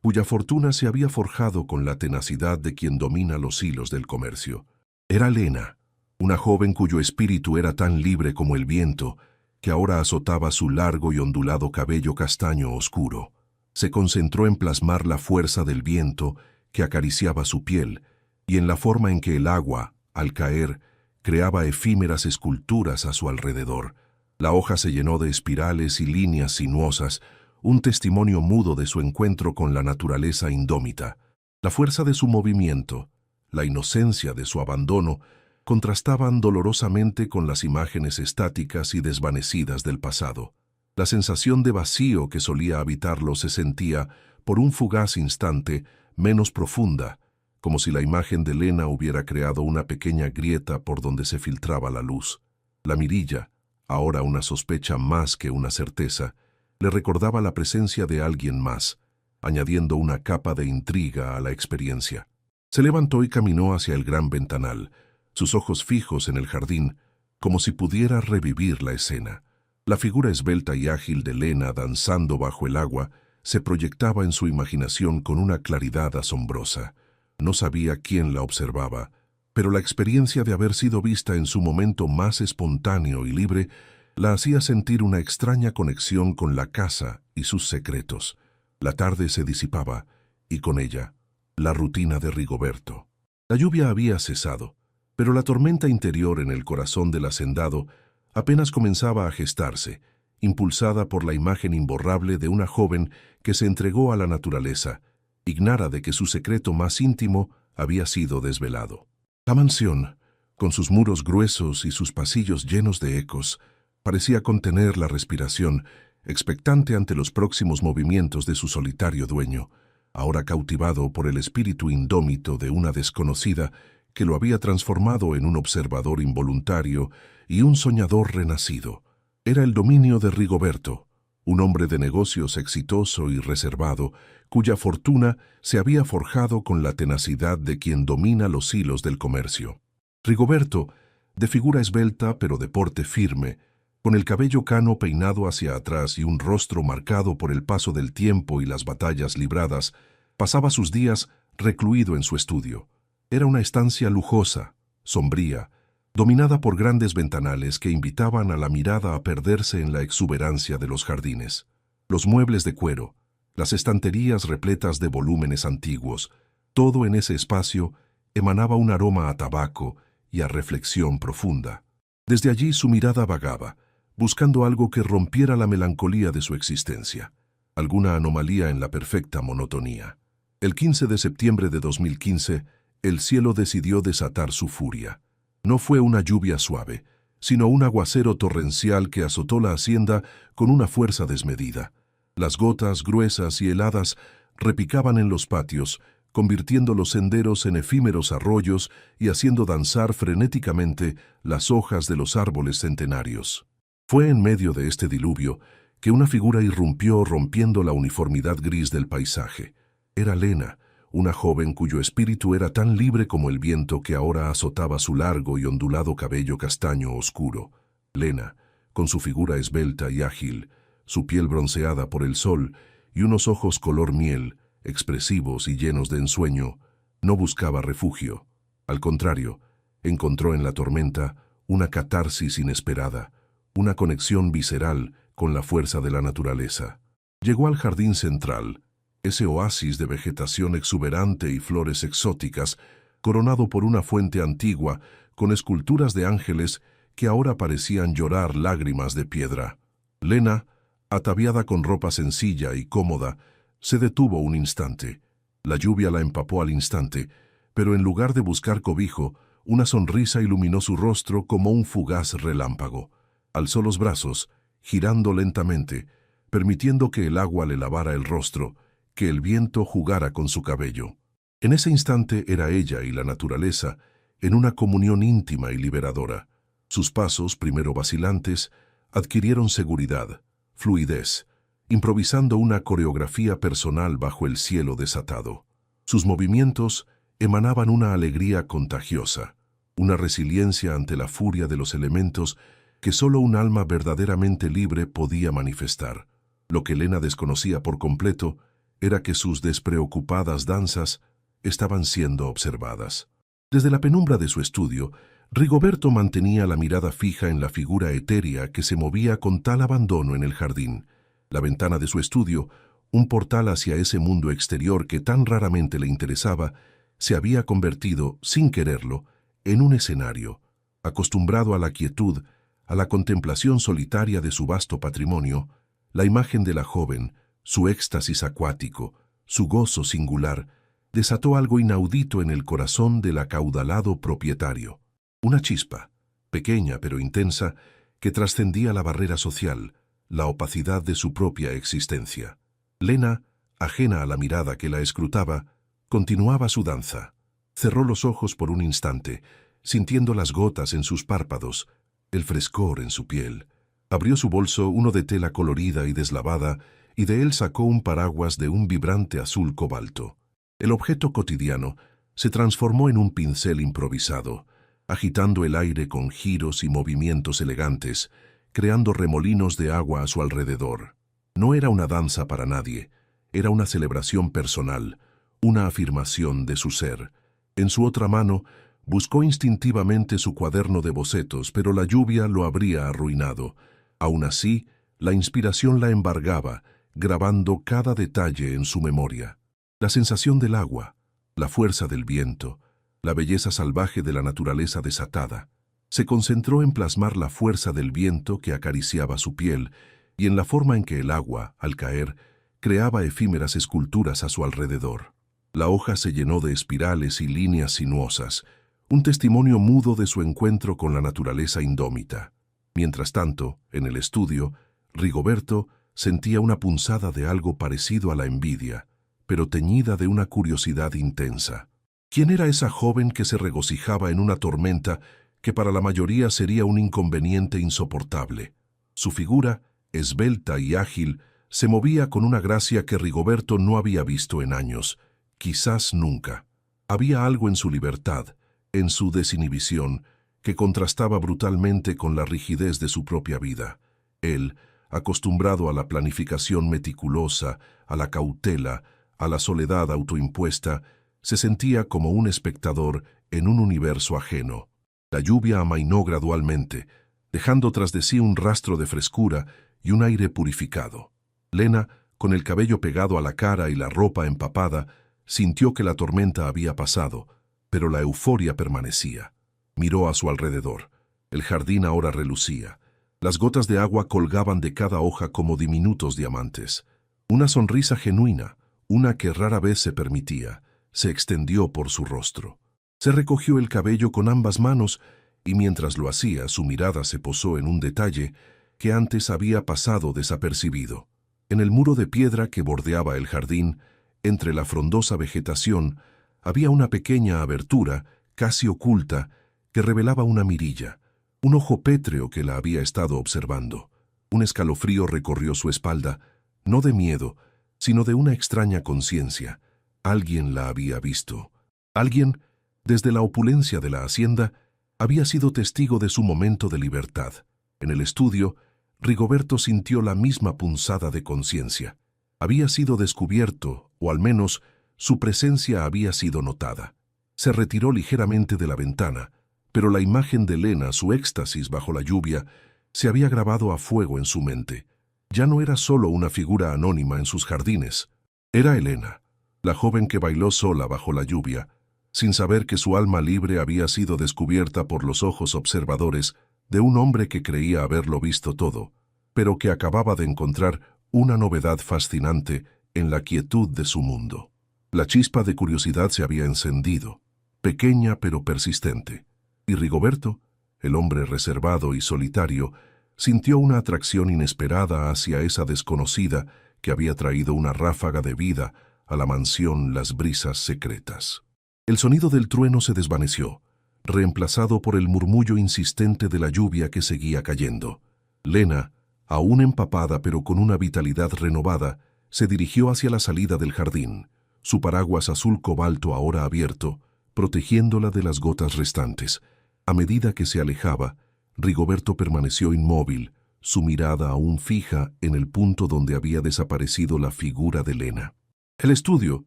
cuya fortuna se había forjado con la tenacidad de quien domina los hilos del comercio. Era Lena, una joven cuyo espíritu era tan libre como el viento, que ahora azotaba su largo y ondulado cabello castaño oscuro. Se concentró en plasmar la fuerza del viento que acariciaba su piel y en la forma en que el agua, al caer, creaba efímeras esculturas a su alrededor. La hoja se llenó de espirales y líneas sinuosas, un testimonio mudo de su encuentro con la naturaleza indómita. La fuerza de su movimiento, la inocencia de su abandono, contrastaban dolorosamente con las imágenes estáticas y desvanecidas del pasado. La sensación de vacío que solía habitarlo se sentía, por un fugaz instante, menos profunda, como si la imagen de Lena hubiera creado una pequeña grieta por donde se filtraba la luz. La mirilla, ahora una sospecha más que una certeza, le recordaba la presencia de alguien más, añadiendo una capa de intriga a la experiencia. Se levantó y caminó hacia el gran ventanal, sus ojos fijos en el jardín, como si pudiera revivir la escena. La figura esbelta y ágil de Lena danzando bajo el agua se proyectaba en su imaginación con una claridad asombrosa. No sabía quién la observaba, pero la experiencia de haber sido vista en su momento más espontáneo y libre la hacía sentir una extraña conexión con la casa y sus secretos. La tarde se disipaba, y con ella, la rutina de Rigoberto. La lluvia había cesado, pero la tormenta interior en el corazón del hacendado apenas comenzaba a gestarse, impulsada por la imagen imborrable de una joven que se entregó a la naturaleza, ignara de que su secreto más íntimo había sido desvelado. La mansión, con sus muros gruesos y sus pasillos llenos de ecos, parecía contener la respiración, expectante ante los próximos movimientos de su solitario dueño, ahora cautivado por el espíritu indómito de una desconocida que lo había transformado en un observador involuntario y un soñador renacido. Era el dominio de Rigoberto, un hombre de negocios exitoso y reservado, cuya fortuna se había forjado con la tenacidad de quien domina los hilos del comercio. Rigoberto, de figura esbelta pero de porte firme, con el cabello cano peinado hacia atrás y un rostro marcado por el paso del tiempo y las batallas libradas, pasaba sus días recluido en su estudio. Era una estancia lujosa, sombría, dominada por grandes ventanales que invitaban a la mirada a perderse en la exuberancia de los jardines. Los muebles de cuero, las estanterías repletas de volúmenes antiguos, todo en ese espacio emanaba un aroma a tabaco y a reflexión profunda. Desde allí su mirada vagaba, buscando algo que rompiera la melancolía de su existencia, alguna anomalía en la perfecta monotonía. El 15 de septiembre de 2015, el cielo decidió desatar su furia. No fue una lluvia suave, sino un aguacero torrencial que azotó la hacienda con una fuerza desmedida. Las gotas gruesas y heladas repicaban en los patios, convirtiendo los senderos en efímeros arroyos y haciendo danzar frenéticamente las hojas de los árboles centenarios. Fue en medio de este diluvio que una figura irrumpió rompiendo la uniformidad gris del paisaje. Era Lena, una joven cuyo espíritu era tan libre como el viento que ahora azotaba su largo y ondulado cabello castaño oscuro. Lena, con su figura esbelta y ágil, su piel bronceada por el sol y unos ojos color miel, expresivos y llenos de ensueño, no buscaba refugio. Al contrario, encontró en la tormenta una catarsis inesperada, una conexión visceral con la fuerza de la naturaleza. Llegó al jardín central, ese oasis de vegetación exuberante y flores exóticas, coronado por una fuente antigua con esculturas de ángeles que ahora parecían llorar lágrimas de piedra. Lena, ataviada con ropa sencilla y cómoda, se detuvo un instante. La lluvia la empapó al instante, pero en lugar de buscar cobijo, una sonrisa iluminó su rostro como un fugaz relámpago. Alzó los brazos, girando lentamente, permitiendo que el agua le lavara el rostro, que el viento jugara con su cabello. En ese instante era ella y la naturaleza en una comunión íntima y liberadora. Sus pasos, primero vacilantes, adquirieron seguridad, fluidez, improvisando una coreografía personal bajo el cielo desatado. Sus movimientos emanaban una alegría contagiosa, una resiliencia ante la furia de los elementos que solo un alma verdaderamente libre podía manifestar. Lo que Lena desconocía por completo era que sus despreocupadas danzas estaban siendo observadas. Desde la penumbra de su estudio, Rigoberto mantenía la mirada fija en la figura etérea que se movía con tal abandono en el jardín. La ventana de su estudio, un portal hacia ese mundo exterior que tan raramente le interesaba, se había convertido, sin quererlo, en un escenario. Acostumbrado a la quietud, a la contemplación solitaria de su vasto patrimonio, la imagen de la joven, su éxtasis acuático, su gozo singular, desató algo inaudito en el corazón del acaudalado propietario. Una chispa, pequeña pero intensa, que trascendía la barrera social, la opacidad de su propia existencia. Lena, ajena a la mirada que la escrutaba, continuaba su danza. Cerró los ojos por un instante, sintiendo las gotas en sus párpados, el frescor en su piel. Abrió su bolso, uno de tela colorida y deslavada, y de él sacó un paraguas de un vibrante azul cobalto. El objeto cotidiano se transformó en un pincel improvisado, agitando el aire con giros y movimientos elegantes, creando remolinos de agua a su alrededor. No era una danza para nadie, era una celebración personal, una afirmación de su ser. En su otra mano, buscó instintivamente su cuaderno de bocetos, pero la lluvia lo habría arruinado. Aún así, la inspiración la embargaba, grabando cada detalle en su memoria. La sensación del agua, la fuerza del viento, la belleza salvaje de la naturaleza desatada. Se concentró en plasmar la fuerza del viento que acariciaba su piel y en la forma en que el agua, al caer, creaba efímeras esculturas a su alrededor. La hoja se llenó de espirales y líneas sinuosas, un testimonio mudo de su encuentro con la naturaleza indómita. Mientras tanto, en el estudio, Rigoberto sentía una punzada de algo parecido a la envidia, pero teñida de una curiosidad intensa. ¿Quién era esa joven que se regocijaba en una tormenta que para la mayoría sería un inconveniente insoportable? Su figura, esbelta y ágil, se movía con una gracia que Rigoberto no había visto en años, quizás nunca. Había algo en su libertad, en su desinhibición, que contrastaba brutalmente con la rigidez de su propia vida. Él, acostumbrado a la planificación meticulosa, a la cautela, a la soledad autoimpuesta, se sentía como un espectador en un universo ajeno. La lluvia amainó gradualmente, dejando tras de sí un rastro de frescura y un aire purificado. Lena, con el cabello pegado a la cara y la ropa empapada, sintió que la tormenta había pasado, pero la euforia permanecía. Miró a su alrededor. El jardín ahora relucía. Las gotas de agua colgaban de cada hoja como diminutos diamantes. Una sonrisa genuina, una que rara vez se permitía, se extendió por su rostro. Se recogió el cabello con ambas manos y mientras lo hacía, su mirada se posó en un detalle que antes había pasado desapercibido. En el muro de piedra que bordeaba el jardín, entre la frondosa vegetación, había una pequeña abertura, casi oculta, que revelaba una mirilla, un ojo pétreo que la había estado observando. Un escalofrío recorrió su espalda, no de miedo, sino de una extraña conciencia. Alguien la había visto. Alguien, desde la opulencia de la hacienda, había sido testigo de su momento de libertad. En el estudio, Rigoberto sintió la misma punzada de conciencia. Había sido descubierto, o al menos su presencia había sido notada. Se retiró ligeramente de la ventana, pero la imagen de Lena, su éxtasis bajo la lluvia, se había grabado a fuego en su mente. Ya no era solo una figura anónima en sus jardines. Era Elena, la joven que bailó sola bajo la lluvia, sin saber que su alma libre había sido descubierta por los ojos observadores de un hombre que creía haberlo visto todo, pero que acababa de encontrar una novedad fascinante en la quietud de su mundo. La chispa de curiosidad se había encendido, pequeña pero persistente, y Rigoberto, el hombre reservado y solitario, sintió una atracción inesperada hacia esa desconocida que había traído una ráfaga de vida a la mansión Las Brisas Secretas. El sonido del trueno se desvaneció, reemplazado por el murmullo insistente de la lluvia que seguía cayendo. Lena, aún empapada pero con una vitalidad renovada, se dirigió hacia la salida del jardín, su paraguas azul cobalto ahora abierto, protegiéndola de las gotas restantes. A medida que se alejaba, Rigoberto permaneció inmóvil, su mirada aún fija en el punto donde había desaparecido la figura de Lena. El estudio,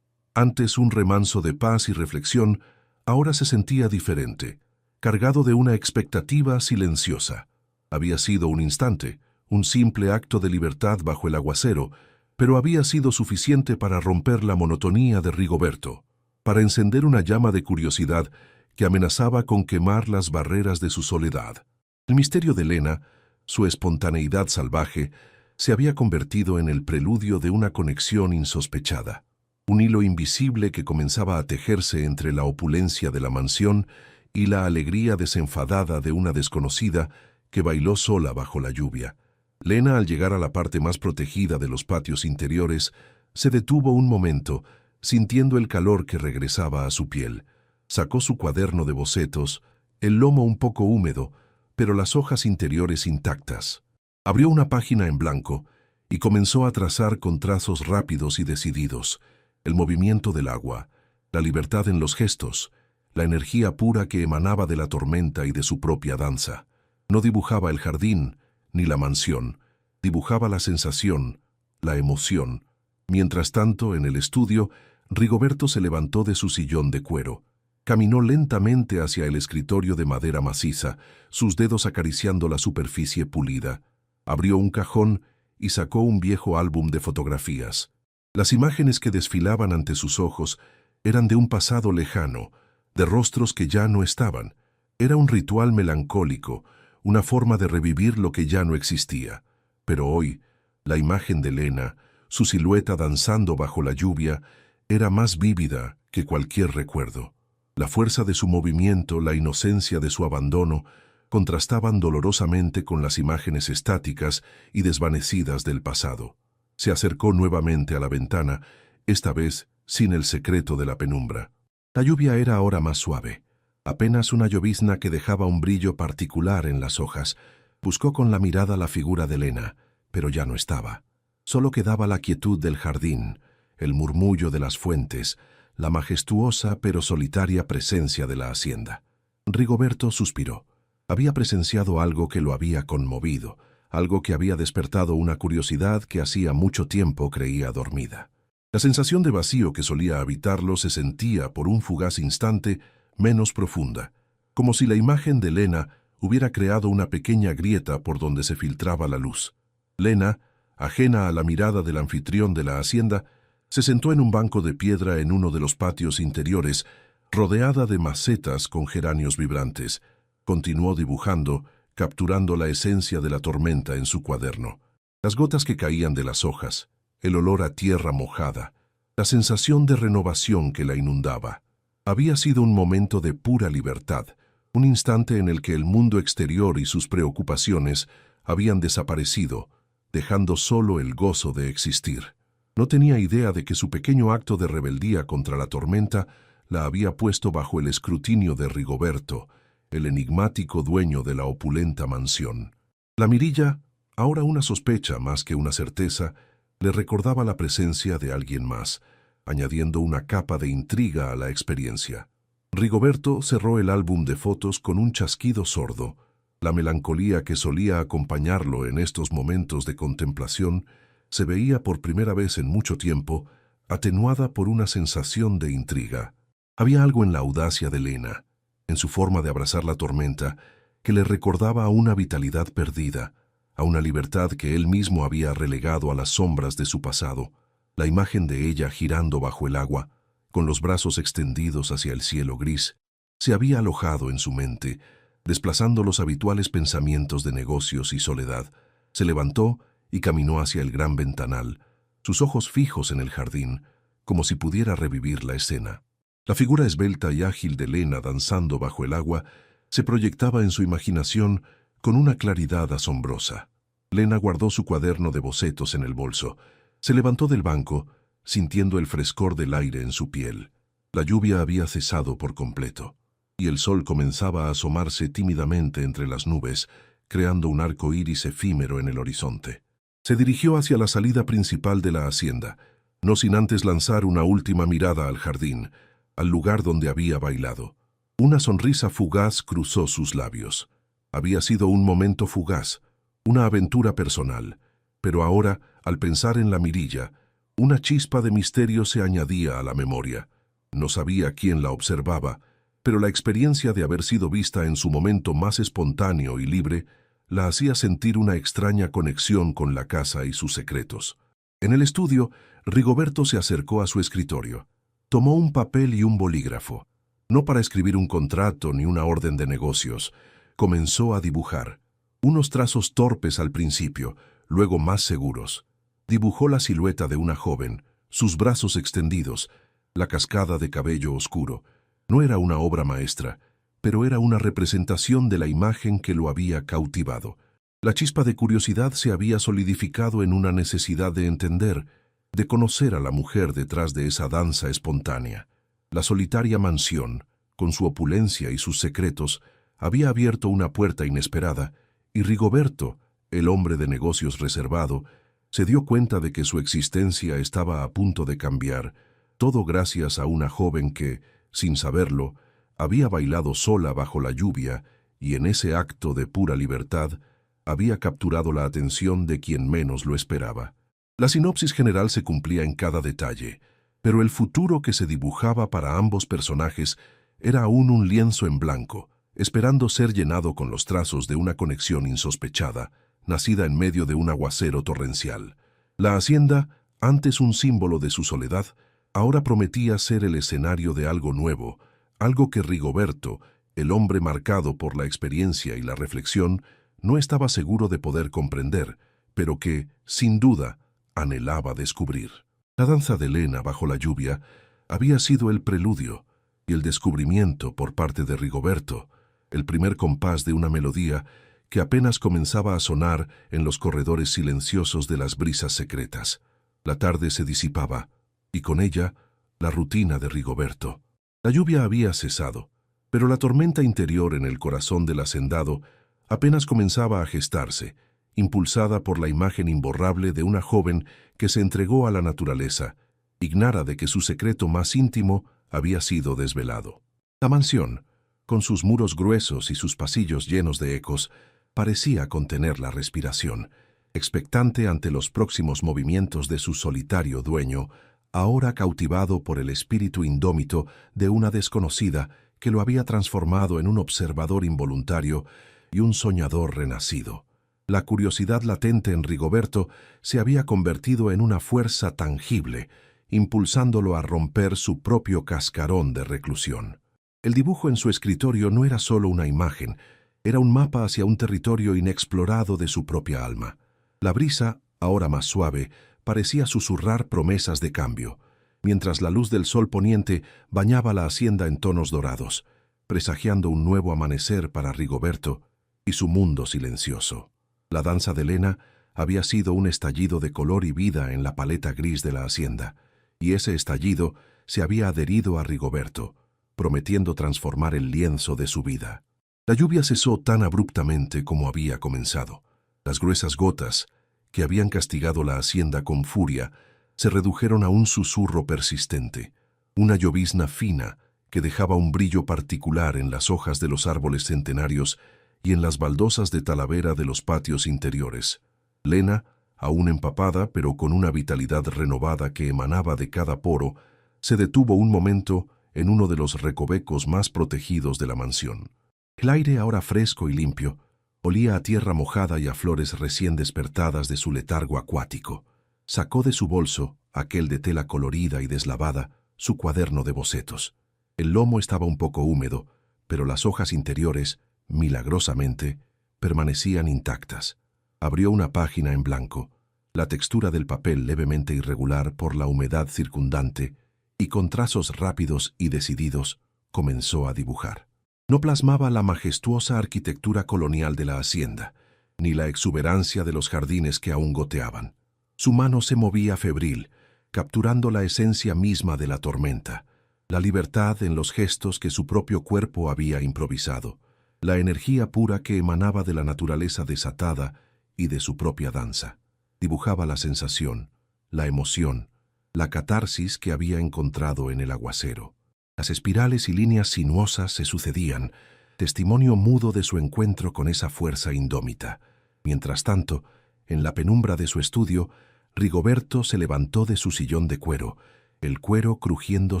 antes un remanso de paz y reflexión, ahora se sentía diferente, cargado de una expectativa silenciosa. Había sido un instante, un simple acto de libertad bajo el aguacero, pero había sido suficiente para romper la monotonía de Rigoberto, para encender una llama de curiosidad que amenazaba con quemar las barreras de su soledad. El misterio de Lena, su espontaneidad salvaje, se había convertido en el preludio de una conexión insospechada. Un hilo invisible que comenzaba a tejerse entre la opulencia de la mansión y la alegría desenfadada de una desconocida que bailó sola bajo la lluvia. Lena, al llegar a la parte más protegida de los patios interiores, se detuvo un momento, sintiendo el calor que regresaba a su piel. Sacó su cuaderno de bocetos, el lomo un poco húmedo, pero las hojas interiores intactas. Abrió una página en blanco y comenzó a trazar con trazos rápidos y decididos el movimiento del agua, la libertad en los gestos, la energía pura que emanaba de la tormenta y de su propia danza. No dibujaba el jardín ni la mansión, dibujaba la sensación, la emoción. Mientras tanto, en el estudio, Rigoberto se levantó de su sillón de cuero. Caminó lentamente hacia el escritorio de madera maciza, sus dedos acariciando la superficie pulida. Abrió un cajón y sacó un viejo álbum de fotografías. Las imágenes que desfilaban ante sus ojos eran de un pasado lejano, de rostros que ya no estaban. Era un ritual melancólico, una forma de revivir lo que ya no existía. Pero hoy, la imagen de Lena, su silueta danzando bajo la lluvia, era más vívida que cualquier recuerdo. La fuerza de su movimiento, la inocencia de su abandono, contrastaban dolorosamente con las imágenes estáticas y desvanecidas del pasado. Se acercó nuevamente a la ventana, esta vez sin el secreto de la penumbra. La lluvia era ahora más suave, apenas una llovizna que dejaba un brillo particular en las hojas, Buscó con la mirada la figura de Lena, pero ya no estaba. Solo quedaba la quietud del jardín, el murmullo de las fuentes, la majestuosa pero solitaria presencia de la hacienda. Rigoberto suspiró. Había presenciado algo que lo había conmovido, algo que había despertado una curiosidad que hacía mucho tiempo creía dormida. La sensación de vacío que solía habitarlo se sentía por un fugaz instante menos profunda, como si la imagen de Lena hubiera creado una pequeña grieta por donde se filtraba la luz. Lena, ajena a la mirada del anfitrión de la hacienda, se sentó en un banco de piedra en uno de los patios interiores, rodeada de macetas con geranios vibrantes. Continuó dibujando, capturando la esencia de la tormenta en su cuaderno. Las gotas que caían de las hojas, el olor a tierra mojada, la sensación de renovación que la inundaba. Había sido un momento de pura libertad, un instante en el que el mundo exterior y sus preocupaciones habían desaparecido, dejando solo el gozo de existir. No tenía idea de que su pequeño acto de rebeldía contra la tormenta la había puesto bajo el escrutinio de Rigoberto, el enigmático dueño de la opulenta mansión. La mirilla, ahora una sospecha más que una certeza, le recordaba la presencia de alguien más, añadiendo una capa de intriga a la experiencia. Rigoberto cerró el álbum de fotos con un chasquido sordo. La melancolía que solía acompañarlo en estos momentos de contemplación se veía por primera vez en mucho tiempo, atenuada por una sensación de intriga. Había algo en la audacia de Lena, en su forma de abrazar la tormenta, que le recordaba a una vitalidad perdida, a una libertad que él mismo había relegado a las sombras de su pasado. La imagen de ella girando bajo el agua, con los brazos extendidos hacia el cielo gris, se había alojado en su mente, desplazando los habituales pensamientos de negocios y soledad. Se levantó y caminó hacia el gran ventanal, sus ojos fijos en el jardín, como si pudiera revivir la escena. La figura esbelta y ágil de Lena danzando bajo el agua se proyectaba en su imaginación con una claridad asombrosa. Lena guardó su cuaderno de bocetos en el bolso. Se levantó del banco, sintiendo el frescor del aire en su piel. La lluvia había cesado por completo, y el sol comenzaba a asomarse tímidamente entre las nubes, creando un arco iris efímero en el horizonte. Se dirigió hacia la salida principal de la hacienda, no sin antes lanzar una última mirada al jardín, al lugar donde había bailado. Una sonrisa fugaz cruzó sus labios. Había sido un momento fugaz, una aventura personal, pero ahora, al pensar en la mirilla, una chispa de misterio se añadía a la memoria. No sabía quién la observaba, pero la experiencia de haber sido vista en su momento más espontáneo y libre la hacía sentir una extraña conexión con la casa y sus secretos. En el estudio, Rigoberto se acercó a su escritorio. Tomó un papel y un bolígrafo, no para escribir un contrato ni una orden de negocios. Comenzó a dibujar. Unos trazos torpes al principio, luego más seguros. Dibujó la silueta de una joven, sus brazos extendidos, la cascada de cabello oscuro. No era una obra maestra, pero era una representación de la imagen que lo había cautivado. La chispa de curiosidad se había solidificado en una necesidad de entender, de conocer a la mujer detrás de esa danza espontánea. La solitaria mansión, con su opulencia y sus secretos, había abierto una puerta inesperada, y Rigoberto, el hombre de negocios reservado, se dio cuenta de que su existencia estaba a punto de cambiar, todo gracias a una joven que, sin saberlo, había bailado sola bajo la lluvia y en ese acto de pura libertad había capturado la atención de quien menos lo esperaba. La sinopsis general se cumplía en cada detalle, pero el futuro que se dibujaba para ambos personajes era aún un lienzo en blanco, esperando ser llenado con los trazos de una conexión insospechada, nacida en medio de un aguacero torrencial. La hacienda, antes un símbolo de su soledad, ahora prometía ser el escenario de algo nuevo, algo que Rigoberto, el hombre marcado por la experiencia y la reflexión, no estaba seguro de poder comprender, pero que, sin duda, anhelaba descubrir. La danza de Lena bajo la lluvia había sido el preludio y el descubrimiento por parte de Rigoberto, el primer compás de una melodía que apenas comenzaba a sonar en los corredores silenciosos de las brisas secretas. La tarde se disipaba, y con ella, la rutina de Rigoberto. La lluvia había cesado, pero la tormenta interior en el corazón del hacendado Apenas comenzaba a gestarse, impulsada por la imagen imborrable de una joven que se entregó a la naturaleza, ignara de que su secreto más íntimo había sido desvelado. La mansión, con sus muros gruesos y sus pasillos llenos de ecos, parecía contener la respiración, expectante ante los próximos movimientos de su solitario dueño, ahora cautivado por el espíritu indómito de una desconocida que lo había transformado en un observador involuntario y un soñador renacido. La curiosidad latente en Rigoberto se había convertido en una fuerza tangible, impulsándolo a romper su propio cascarón de reclusión. El dibujo en su escritorio no era solo una imagen, era un mapa hacia un territorio inexplorado de su propia alma. La brisa, ahora más suave, parecía susurrar promesas de cambio, mientras la luz del sol poniente bañaba la hacienda en tonos dorados, presagiando un nuevo amanecer para Rigoberto y su mundo silencioso. La danza de Lena había sido un estallido de color y vida en la paleta gris de la hacienda, y ese estallido se había adherido a Rigoberto, prometiendo transformar el lienzo de su vida. La lluvia cesó tan abruptamente como había comenzado. Las gruesas gotas, que habían castigado la hacienda con furia, se redujeron a un susurro persistente, una llovizna fina que dejaba un brillo particular en las hojas de los árboles centenarios y en las baldosas de talavera de los patios interiores. Lena, aún empapada pero con una vitalidad renovada que emanaba de cada poro, se detuvo un momento en uno de los recovecos más protegidos de la mansión. El aire, ahora fresco y limpio, olía a tierra mojada y a flores recién despertadas de su letargo acuático. Sacó de su bolso, aquel de tela colorida y deslavada, su cuaderno de bocetos. El lomo estaba un poco húmedo, pero las hojas interiores, milagrosamente, permanecían intactas. Abrió una página en blanco, la textura del papel levemente irregular por la humedad circundante, y con trazos rápidos y decididos comenzó a dibujar. No plasmaba la majestuosa arquitectura colonial de la hacienda, ni la exuberancia de los jardines que aún goteaban. Su mano se movía febril, capturando la esencia misma de la tormenta, la libertad en los gestos que su propio cuerpo había improvisado, la energía pura que emanaba de la naturaleza desatada y de su propia danza. Dibujaba la sensación, la emoción, la catarsis que había encontrado en el aguacero. Las espirales y líneas sinuosas se sucedían, testimonio mudo de su encuentro con esa fuerza indómita. Mientras tanto, en la penumbra de su estudio, Rigoberto se levantó de su sillón de cuero, el cuero crujiendo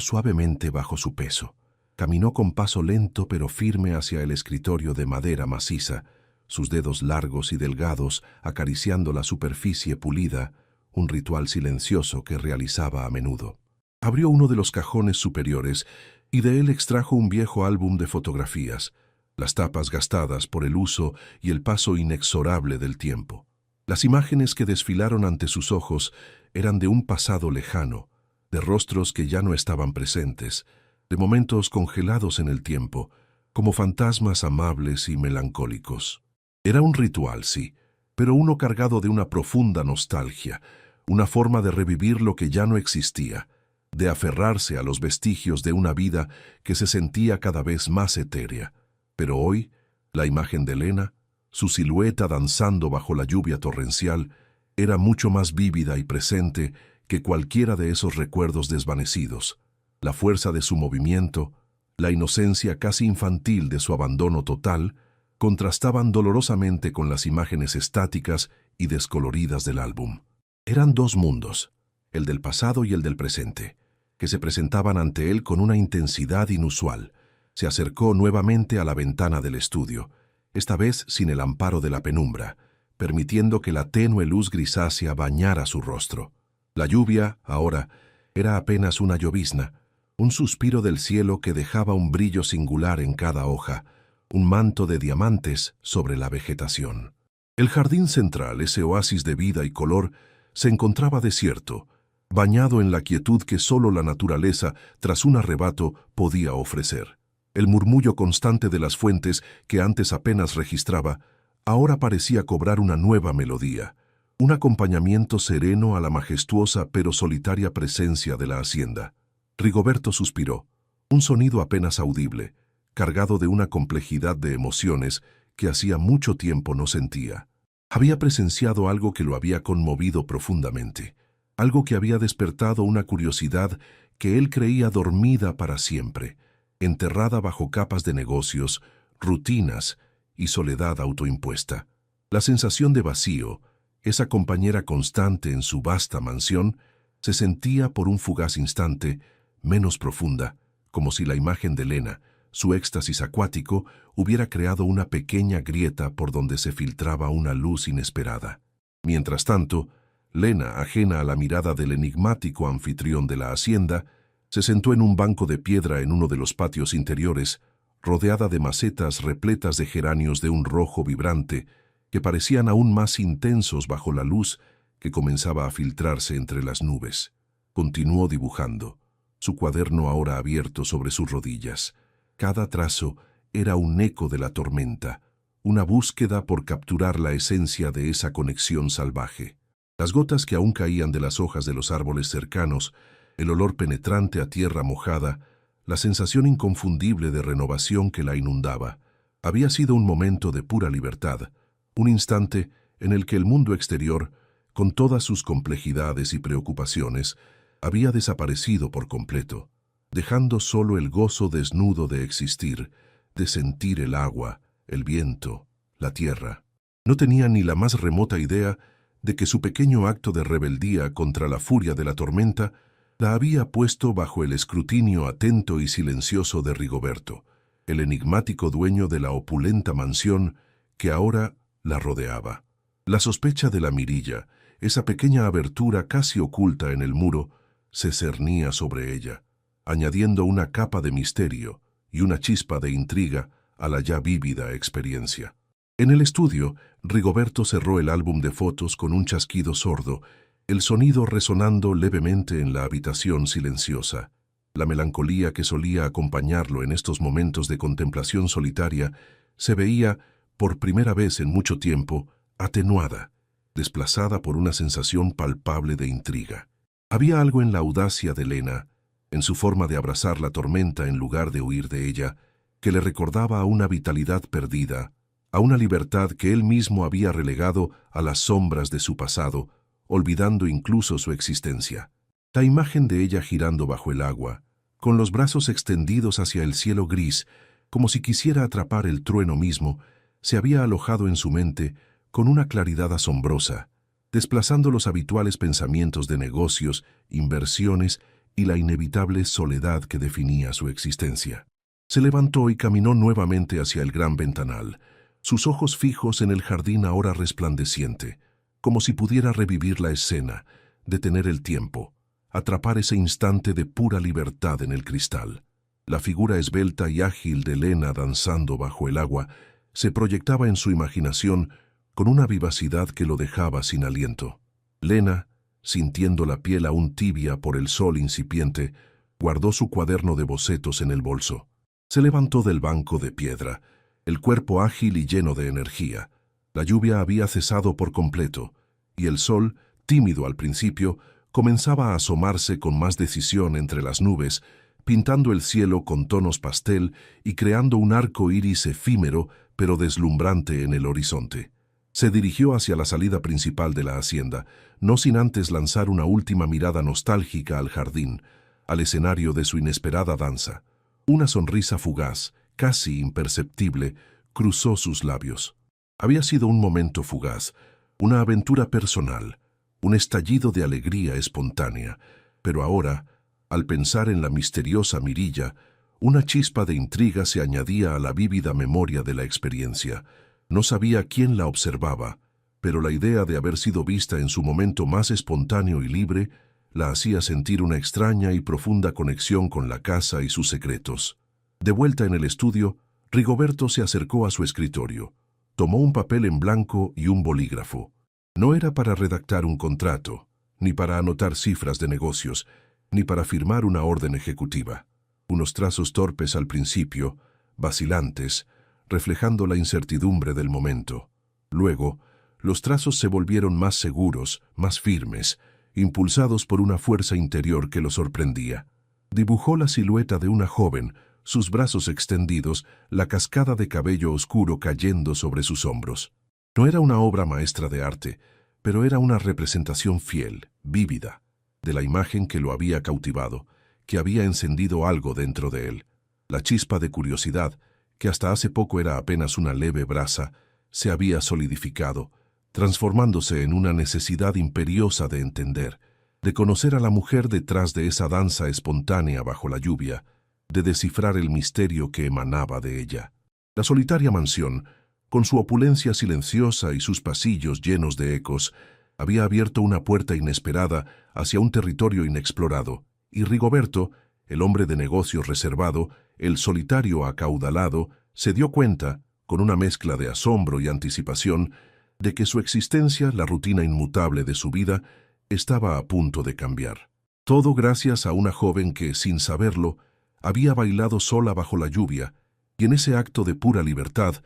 suavemente bajo su peso. Caminó con paso lento pero firme hacia el escritorio de madera maciza, sus dedos largos y delgados acariciando la superficie pulida, un ritual silencioso que realizaba a menudo. Abrió uno de los cajones superiores y de él extrajo un viejo álbum de fotografías, las tapas gastadas por el uso y el paso inexorable del tiempo. Las imágenes que desfilaron ante sus ojos eran de un pasado lejano, de rostros que ya no estaban presentes, de momentos congelados en el tiempo, como fantasmas amables y melancólicos. Era un ritual, sí, pero uno cargado de una profunda nostalgia, una forma de revivir lo que ya no existía, de aferrarse a los vestigios de una vida que se sentía cada vez más etérea. Pero hoy, la imagen de Lena, su silueta danzando bajo la lluvia torrencial, era mucho más vívida y presente que cualquiera de esos recuerdos desvanecidos. La fuerza de su movimiento, la inocencia casi infantil de su abandono total, contrastaban dolorosamente con las imágenes estáticas y descoloridas del álbum. Eran dos mundos, el del pasado y el del presente, que se presentaban ante él con una intensidad inusual. Se acercó nuevamente a la ventana del estudio, esta vez sin el amparo de la penumbra, permitiendo que la tenue luz grisácea bañara su rostro. La lluvia, ahora, era apenas una llovizna, un suspiro del cielo que dejaba un brillo singular en cada hoja, un manto de diamantes sobre la vegetación. El jardín central, ese oasis de vida y color, se encontraba desierto, bañado en la quietud que solo la naturaleza, tras un arrebato, podía ofrecer. El murmullo constante de las fuentes, que antes apenas registraba, ahora parecía cobrar una nueva melodía, un acompañamiento sereno a la majestuosa pero solitaria presencia de la hacienda. Rigoberto suspiró, un sonido apenas audible, cargado de una complejidad de emociones que hacía mucho tiempo no sentía. Había presenciado algo que lo había conmovido profundamente, algo que había despertado una curiosidad que él creía dormida para siempre, enterrada bajo capas de negocios, rutinas y soledad autoimpuesta. La sensación de vacío, esa compañera constante en su vasta mansión, se sentía por un fugaz instante menos profunda, como si la imagen de Lena, su éxtasis acuático, hubiera creado una pequeña grieta por donde se filtraba una luz inesperada. Mientras tanto, Lena, ajena a la mirada del enigmático anfitrión de la hacienda, se sentó en un banco de piedra en uno de los patios interiores, rodeada de macetas repletas de geranios de un rojo vibrante, que parecían aún más intensos bajo la luz que comenzaba a filtrarse entre las nubes. Continuó dibujando, su cuaderno ahora abierto sobre sus rodillas. Cada trazo era un eco de la tormenta, una búsqueda por capturar la esencia de esa conexión salvaje. Las gotas que aún caían de las hojas de los árboles cercanos, el olor penetrante a tierra mojada, la sensación inconfundible de renovación que la inundaba, había sido un momento de pura libertad, un instante en el que el mundo exterior, con todas sus complejidades y preocupaciones, había desaparecido por completo, dejando solo el gozo desnudo de existir, de sentir el agua, el viento, la tierra. No tenía ni la más remota idea de que su pequeño acto de rebeldía contra la furia de la tormenta la había puesto bajo el escrutinio atento y silencioso de Rigoberto, el enigmático dueño de la opulenta mansión que ahora la rodeaba. La sospecha de la mirilla, esa pequeña abertura casi oculta en el muro, se cernía sobre ella, añadiendo una capa de misterio y una chispa de intriga a la ya vívida experiencia. En el estudio, Rigoberto cerró el álbum de fotos con un chasquido sordo, el sonido resonando levemente en la habitación silenciosa. La melancolía que solía acompañarlo en estos momentos de contemplación solitaria se veía, por primera vez en mucho tiempo, atenuada, desplazada por una sensación palpable de intriga. Había algo en la audacia de Lena, en su forma de abrazar la tormenta en lugar de huir de ella, que le recordaba a una vitalidad perdida, a una libertad que él mismo había relegado a las sombras de su pasado, olvidando incluso su existencia. La imagen de ella girando bajo el agua, con los brazos extendidos hacia el cielo gris, como si quisiera atrapar el trueno mismo, se había alojado en su mente con una claridad asombrosa, desplazando los habituales pensamientos de negocios, inversiones y la inevitable soledad que definía su existencia. Se levantó y caminó nuevamente hacia el gran ventanal, sus ojos fijos en el jardín ahora resplandeciente, como si pudiera revivir la escena, detener el tiempo, atrapar ese instante de pura libertad en el cristal. La figura esbelta y ágil de Lena danzando bajo el agua se proyectaba en su imaginación con una vivacidad que lo dejaba sin aliento. Lena, sintiendo la piel aún tibia por el sol incipiente, guardó su cuaderno de bocetos en el bolso. Se levantó del banco de piedra, el cuerpo ágil y lleno de energía. La lluvia había cesado por completo, y el sol, tímido al principio, comenzaba a asomarse con más decisión entre las nubes, pintando el cielo con tonos pastel y creando un arco iris efímero pero deslumbrante en el horizonte. Se dirigió hacia la salida principal de la hacienda, no sin antes lanzar una última mirada nostálgica al jardín, al escenario de su inesperada danza. Una sonrisa fugaz, casi imperceptible, cruzó sus labios. Había sido un momento fugaz, una aventura personal, un estallido de alegría espontánea, pero ahora, al pensar en la misteriosa mirilla, una chispa de intriga se añadía a la vívida memoria de la experiencia. No sabía quién la observaba, pero la idea de haber sido vista en su momento más espontáneo y libre la hacía sentir una extraña y profunda conexión con la casa y sus secretos. De vuelta en el estudio, Rigoberto se acercó a su escritorio. Tomó un papel en blanco y un bolígrafo. No era para redactar un contrato, ni para anotar cifras de negocios, ni para firmar una orden ejecutiva. Unos trazos torpes al principio, vacilantes, reflejando la incertidumbre del momento. Luego, los trazos se volvieron más seguros, más firmes, impulsados por una fuerza interior que lo sorprendía. Dibujó la silueta de una joven, sus brazos extendidos, la cascada de cabello oscuro cayendo sobre sus hombros. No era una obra maestra de arte, pero era una representación fiel, vívida, de la imagen que lo había cautivado, que había encendido algo dentro de él. La chispa de curiosidad, que hasta hace poco era apenas una leve brasa, se había solidificado, transformándose en una necesidad imperiosa de entender, de conocer a la mujer detrás de esa danza espontánea bajo la lluvia, de descifrar el misterio que emanaba de ella. La solitaria mansión, con su opulencia silenciosa y sus pasillos llenos de ecos, había abierto una puerta inesperada hacia un territorio inexplorado, y Rigoberto, el hombre de negocios reservado, el solitario acaudalado, se dio cuenta, con una mezcla de asombro y anticipación, de que su existencia, la rutina inmutable de su vida, estaba a punto de cambiar. Todo gracias a una joven que, sin saberlo, había bailado sola bajo la lluvia, y en ese acto de pura libertad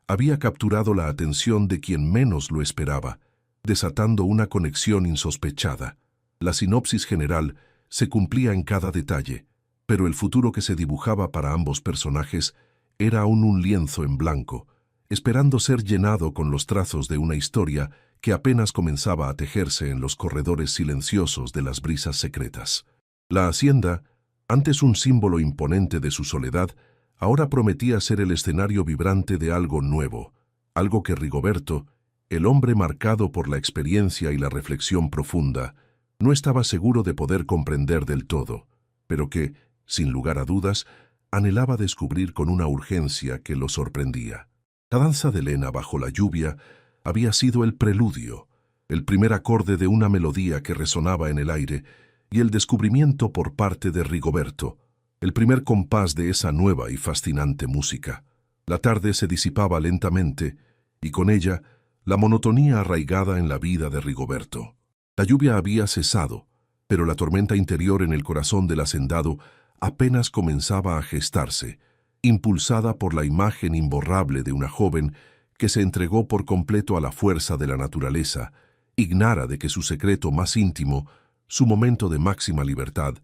había capturado la atención de quien menos lo esperaba, desatando una conexión insospechada. La sinopsis general se cumplía en cada detalle, pero el futuro que se dibujaba para ambos personajes era aún un lienzo en blanco, esperando ser llenado con los trazos de una historia que apenas comenzaba a tejerse en los corredores silenciosos de las brisas secretas. La hacienda, antes un símbolo imponente de su soledad, ahora prometía ser el escenario vibrante de algo nuevo, algo que Rigoberto, el hombre marcado por la experiencia y la reflexión profunda, no estaba seguro de poder comprender del todo, pero que, sin lugar a dudas, anhelaba descubrir con una urgencia que lo sorprendía. La danza de Elena bajo la lluvia había sido el preludio, el primer acorde de una melodía que resonaba en el aire y el descubrimiento por parte de Rigoberto, el primer compás de esa nueva y fascinante música. La tarde se disipaba lentamente y con ella la monotonía arraigada en la vida de Rigoberto. La lluvia había cesado, pero la tormenta interior en el corazón del hacendado apenas comenzaba a gestarse, impulsada por la imagen imborrable de una joven que se entregó por completo a la fuerza de la naturaleza, ignara de que su secreto más íntimo, su momento de máxima libertad,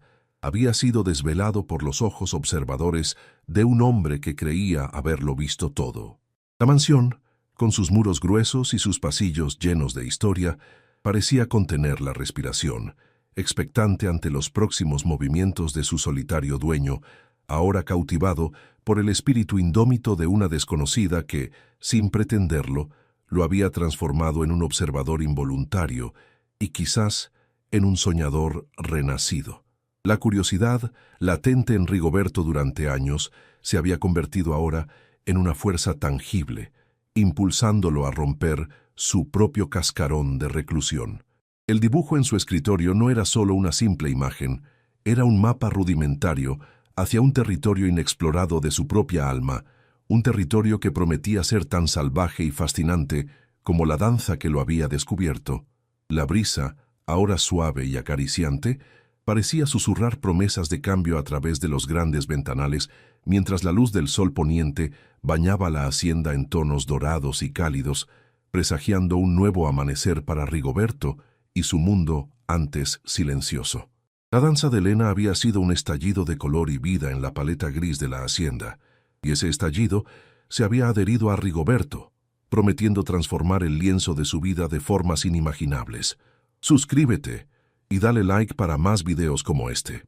había sido desvelado por los ojos observadores de un hombre que creía haberlo visto todo. La mansión, con sus muros gruesos y sus pasillos llenos de historia, parecía contener la respiración, expectante ante los próximos movimientos de su solitario dueño, ahora cautivado por el espíritu indómito de una desconocida que, sin pretenderlo, lo había transformado en un observador involuntario y quizás en un soñador renacido. La curiosidad, latente en Rigoberto durante años, se había convertido ahora en una fuerza tangible, impulsándolo a romper su propio cascarón de reclusión. El dibujo en su escritorio no era solo una simple imagen, era un mapa rudimentario hacia un territorio inexplorado de su propia alma, un territorio que prometía ser tan salvaje y fascinante como la danza que lo había descubierto. La brisa, ahora suave y acariciante, parecía susurrar promesas de cambio a través de los grandes ventanales, mientras la luz del sol poniente bañaba la hacienda en tonos dorados y cálidos, presagiando un nuevo amanecer para Rigoberto y su mundo antes silencioso. La danza de Elena había sido un estallido de color y vida en la paleta gris de la hacienda, y ese estallido se había adherido a Rigoberto, prometiendo transformar el lienzo de su vida de formas inimaginables. Suscríbete y dale like para más videos como este.